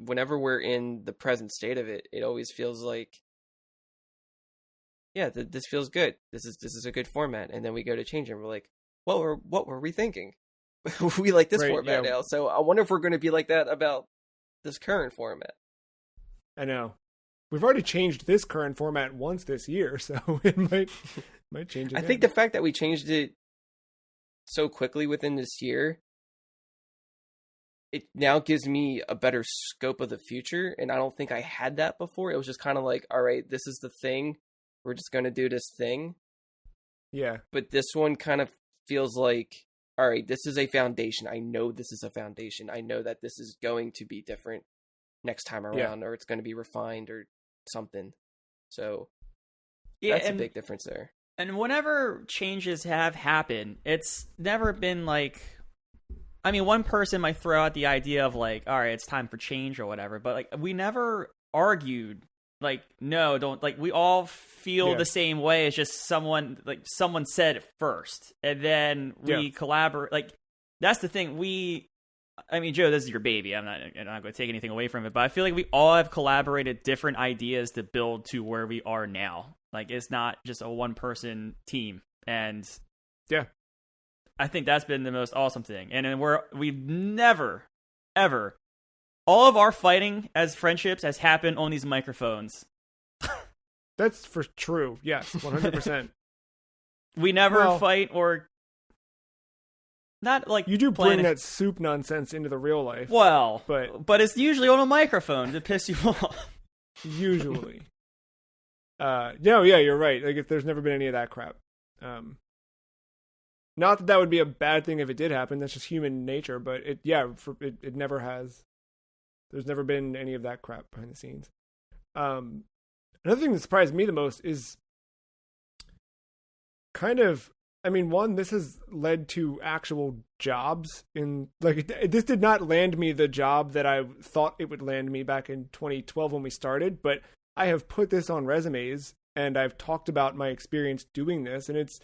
whenever we're in the present state of it, it always feels like, this feels good. This is a good format, and then we go to change it, and we're like, what were we thinking? We like this format now, so I wonder if we're going to be like that about this current format. I know. We've already changed this current format once this year, so it might change again. I think the fact that we changed it so quickly within this year, it now gives me a better scope of the future, and I don't think I had that before. It was just kind of like, all right, this is the thing. We're just going to do this thing. Yeah. But this one kind of feels like, all right, this is a foundation. I know this is a foundation. I know that this is going to be different next time around, or it's going to be refined or something. So that's a big difference there. And whenever changes have happened, it's never been like, I mean, one person might throw out the idea of like, all right, it's time for change or whatever, but like we never argued like, no, don't, like we all feel the same way. It's just someone said it first, and then we collaborate. Like that's the thing. I mean, Joe, this is your baby. I'm not going to take anything away from it, but I feel like we all have collaborated different ideas to build to where we are now. Like it's not just a one-person team, and I think that's been the most awesome thing. And then we've never, ever, all of our fighting as friendships has happened on these microphones. That's for true. Yes, 100%. We never fight or not like you do bring that soup nonsense into the real life. Well, but it's usually on a microphone to piss you off. Usually. No, you're right. Like if there's never been any of that crap. Not that would be a bad thing if it did happen. That's just human nature. But it never has. There's never been any of that crap behind the scenes. Another thing that surprised me the most is kind of, I mean, one, this has led to actual jobs in, like, this did not land me the job that I thought it would land me back in 2012 when we started, but I have put this on resumes and I've talked about my experience doing this, and it's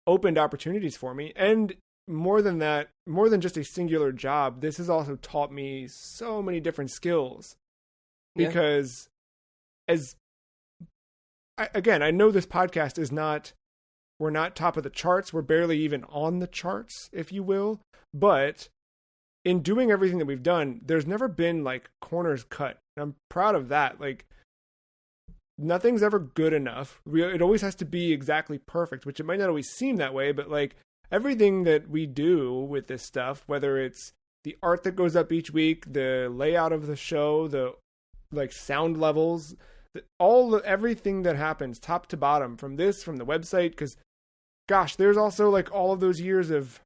opened opportunities for me. And more than that, more than just a singular job, this has also taught me so many different skills. Because I know this podcast is not, we're not top of the charts. We're barely even on the charts, if you will. But in doing everything that we've done, there's never been like corners cut. And I'm proud of that. Like, nothing's ever good enough. It always has to be exactly perfect, which it might not always seem that way, but like everything that we do with this stuff, whether it's the art that goes up each week, the layout of the show, the like sound levels, everything that happens top to bottom from the website, because gosh, there's also like all of those years of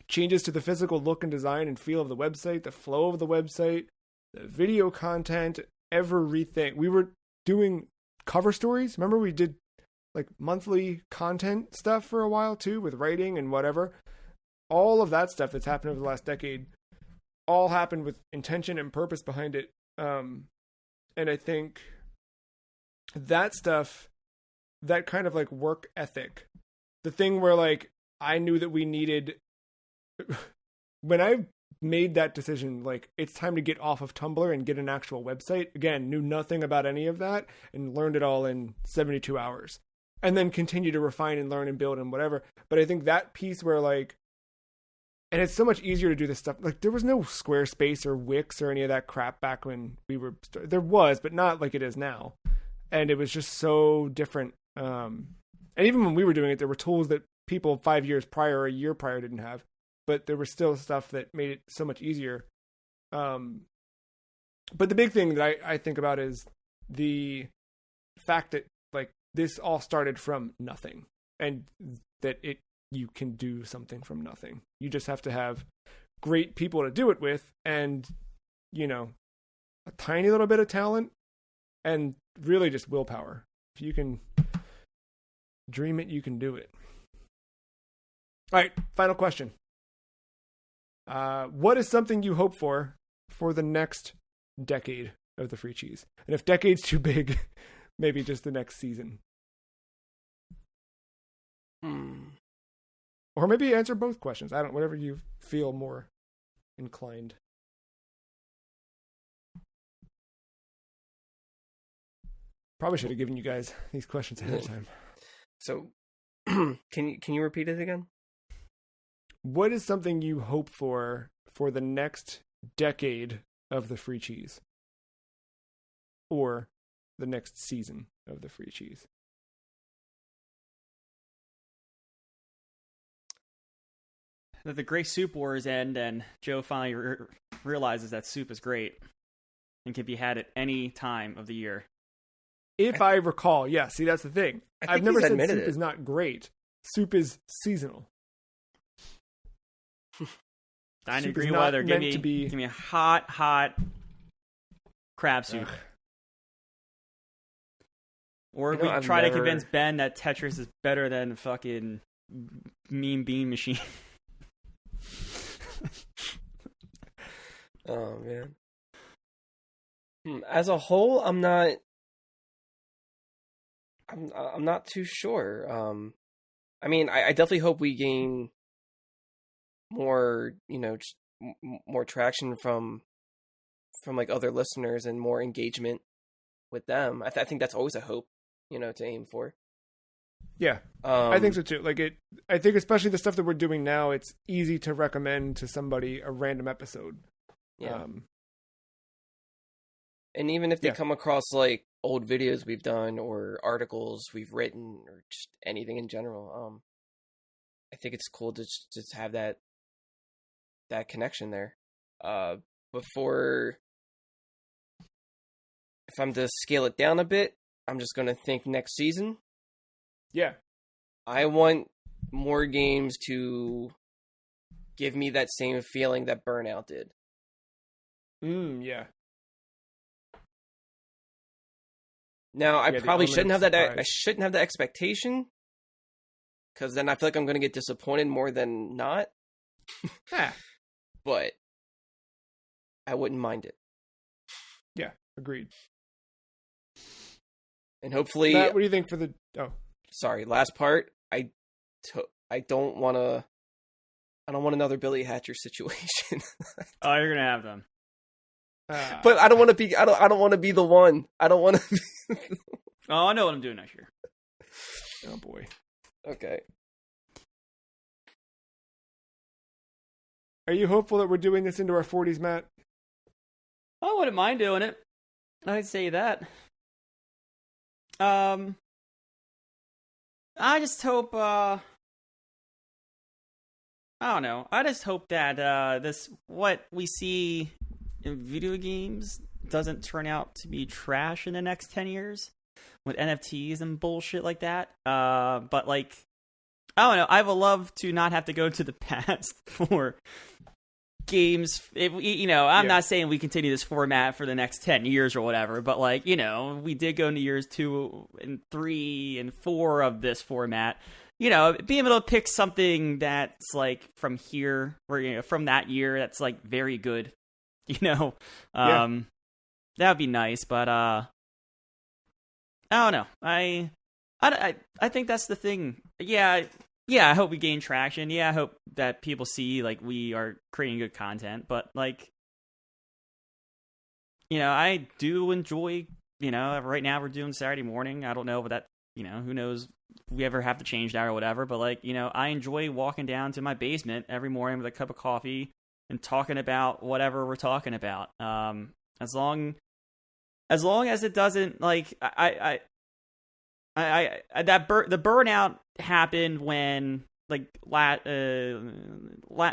changes to the physical look and design and feel of the website, the flow of the website, the video content, everything. We were doing cover stories. Remember we did like monthly content stuff for a while too, with writing and whatever. All of that stuff that's happened over the last decade all happened with intention and purpose behind it. And I think that stuff, that kind of like work ethic, the thing where like I knew that we needed, when I made that decision, like it's time to get off of Tumblr and get an actual website, again, knew nothing about any of that and learned it all in 72 hours and then continue to refine and learn and build and whatever. But I think that piece where like, and it's so much easier to do this stuff. Like there was no Squarespace or Wix or any of that crap back when we were, there was, but not like it is now. And it was just so different. And even when we were doing it, there were tools that people 5 years prior or a year prior didn't have, but there was still stuff that made it so much easier. But the big thing that I think about is the fact that like this all started from nothing, and that you can do something from nothing. You just have to have great people to do it with, and, you know, a tiny little bit of talent and really just willpower. If you can dream it, you can do it. All right, final question. What is something you hope for the next decade of the Free Cheese? And if decade's too big, maybe just the next season. Or maybe answer both questions. Whatever you feel more inclined. Probably should have given you guys these questions ahead of time. So, can you repeat it again? What is something you hope for the next decade of the Free Cheese? Or the next season of the Free Cheese? That the Great Soup Wars end and Joe finally realizes that soup is great and can be had at any time of the year. If I recall, yeah. See, that's the thing. I've never said soup is not great. Soup is seasonal. 90-degree weather. Give me a hot crab soup. Or we try to convince Ben that Tetris is better than fucking Mean Bean Machine. Oh man. As a whole, I'm not too sure. I mean, I definitely hope we gain more, just more traction from like other listeners and more engagement with them. I think that's always a hope, to aim for. Yeah, I think so too. I think especially the stuff that we're doing now, it's easy to recommend to somebody a random episode. Yeah. And even if they come across like old videos we've done or articles we've written or just anything in general, I think it's cool to just have that connection there. If I'm to scale it down a bit, I'm just going to think next season. Yeah. I want more games to give me that same feeling that Burnout did. Yeah. Now, I probably shouldn't have that. surprise. I shouldn't have the expectation, because then I feel like I'm going to get disappointed more than not. But I wouldn't mind it. Yeah, agreed. And hopefully, Matt, what do you think for the? Oh, sorry, last part. I don't want to. I don't want another Billy Hatcher situation. Oh, you're gonna have them. But I don't want to be. I don't want to be the one. I don't want to. Oh, I know what I'm doing next year. Oh boy. Okay. Are you hopeful that we're doing this into our 40s, Matt? I wouldn't mind doing it. I'd say that. I just hope. I don't know. I just hope that this what we see in video games doesn't turn out to be trash in the next 10 years with NFTs and bullshit like that. But like, I don't know. I would love to not have to go to the past for games. I'm not saying we continue this format for the next 10 years or whatever, but like, we did go into years 2 and 3 and 4 of this format. Being able to pick something that's like from here or from that year that's like very good. That would be nice, but I don't know. I think that's the thing. Yeah, I hope we gain traction. Yeah, I hope that people see like we are creating good content, but like I do enjoy, right now we're doing Saturday morning. I don't know, but that, who knows if we ever have to change that or whatever, but like, I enjoy walking down to my basement every morning with a cup of coffee and talking about whatever we're talking about. As long as it doesn't like the burnout happened when like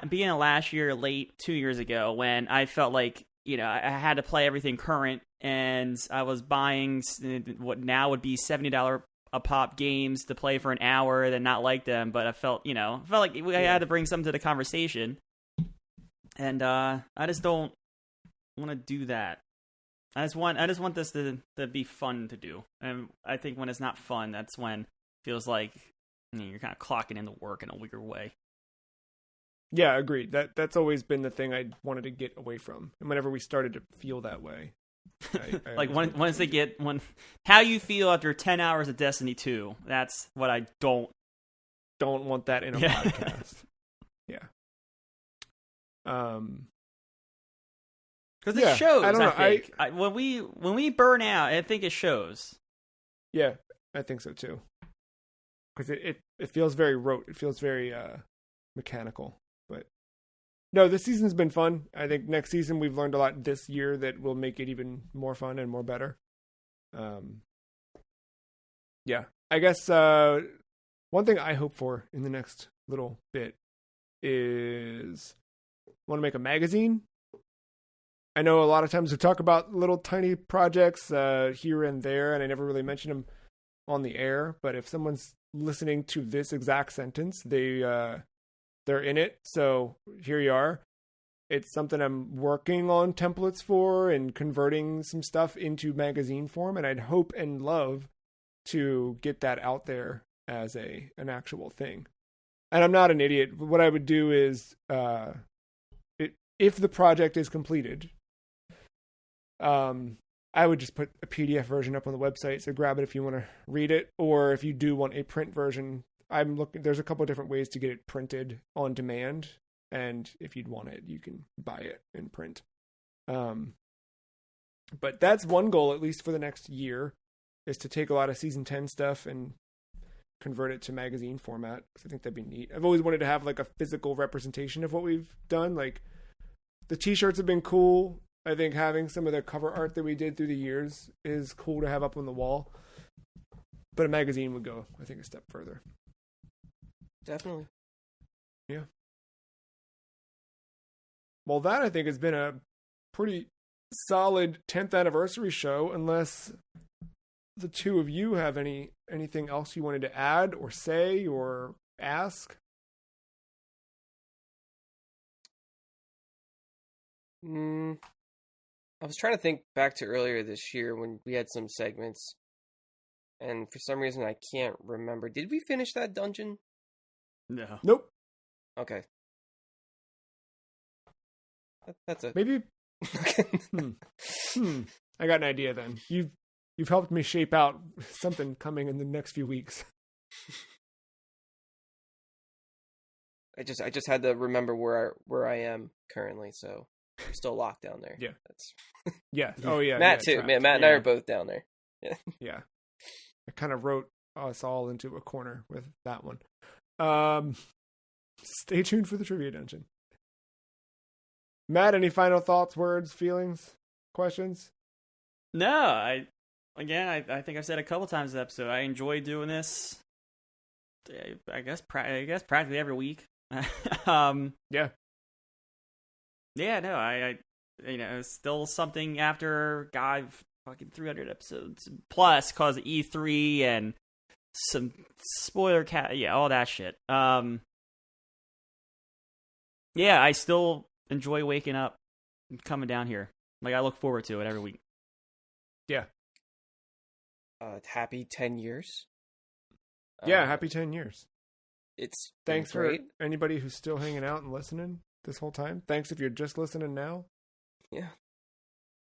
being a last year late 2 years ago when I felt like I had to play everything current and I was buying what now would be $70 a pop games to play for an hour then not like them, but I felt like I had to bring something to the conversation. And I just don't want to do that. I just want this to be fun to do. And I think when it's not fun, that's when it feels like you're kind of clocking into work in a weird way. Yeah, agreed. That's always been the thing I wanted to get away from. And whenever we started to feel that way, I like once they get how you feel after 10 hours of Destiny 2. That's what I don't want that in a podcast. Yeah. Because it shows. I don't know. I think when we burn out, I think it shows. Yeah, I think so too. Because it feels very rote. It feels very mechanical. But no, this season's been fun. I think next season we've learned a lot this year that will make it even more fun and more better. Yeah, I guess one thing I hope for in the next little bit is want to make a magazine. I know a lot of times we talk about little tiny projects here and there, and I never really mention them on the air. But if someone's listening to this exact sentence, they're in it. So here you are. It's something I'm working on templates for and converting some stuff into magazine form, and I'd hope and love to get that out there as an actual thing. And I'm not an idiot. What I would do is, if the project is completed, I would just put a PDF version up on the website. So grab it if you want to read it, or if you do want a print version, there's a couple of different ways to get it printed on demand. And if you'd want it, you can buy it in print. But that's one goal, at least for the next year, is to take a lot of season 10 stuff and convert it to magazine format, because I think that'd be neat. I've always wanted to have like a physical representation of what we've done. Like the t-shirts have been cool. I think having some of the cover art that we did through the years is cool to have up on the wall. But a magazine would go, I think, a step further. Definitely. Yeah. Well, that I think has been a pretty solid 10th anniversary show, unless the two of you have anything else you wanted to add or say or ask. I was trying to think back to earlier this year when we had some segments. and for some reason I can't remember. Did we finish that dungeon? No. Nope. Okay. That's a maybe. I got an idea. Then you've helped me shape out something coming in the next few weeks. I just had to remember where I am currently, so I'm still locked down there. Yeah. That's Yeah. Oh yeah. Matt yeah, too. Matt and I are both down there. Yeah. Yeah. I kind of wrote us all into a corner with that one. Stay tuned for the trivia dungeon. Matt, any final thoughts, words, feelings, questions? No, I think I've said a couple times in the episode, I enjoy doing this. I guess practically every week. Yeah. Yeah, no, I it's still something after fucking 300 episodes plus cause of E3 and some spoiler all that shit. Yeah, I still enjoy waking up and coming down here. Like, I look forward to it every week. Yeah. Happy 10 years. Yeah, happy 10 years. It's Thanks great. for anybody who's still hanging out and listening this whole time. Thanks if you're just listening now. Yeah.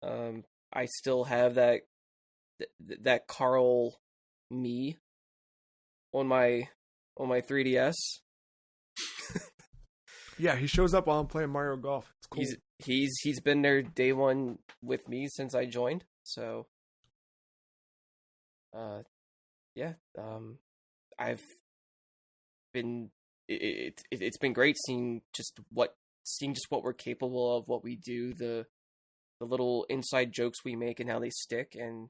I still have that Carl me on my 3DS. Yeah, he shows up while I'm playing Mario Golf. It's cool. He's been there day one with me since I joined. So yeah, I've been it's been great seeing just what we're capable of, what we do, the little inside jokes we make and how they stick, and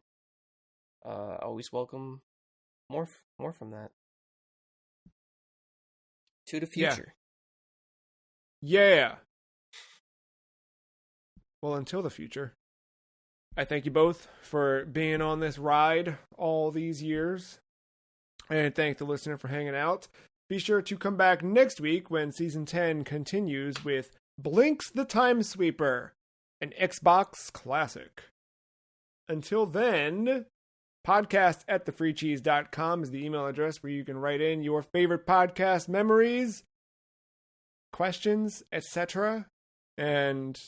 always welcome more from that to the future. Yeah. Well, until the future, I thank you both for being on this ride all these years, and thank the listener for hanging out. Be sure to come back next week when Season 10 continues with Blinx the Time Sweeper, an Xbox classic. Until then, podcast@thefreecheese.com is the email address where you can write in your favorite podcast memories, questions, etc. And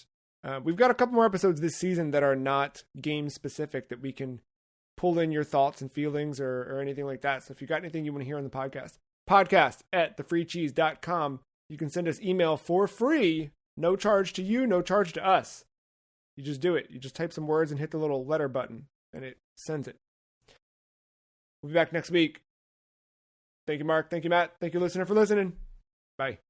we've got a couple more episodes this season that are not game specific that we can pull in your thoughts and feelings or anything like that. So if you got anything you want to hear on the podcast@thefreecheese.com, you can send us email for free, no charge to you, no charge to us. You just do it. You just type some words and hit the little letter button and it sends it. We'll be back next week. Thank you, Mark. Thank you, Matt. Thank you, listener, for listening. Bye.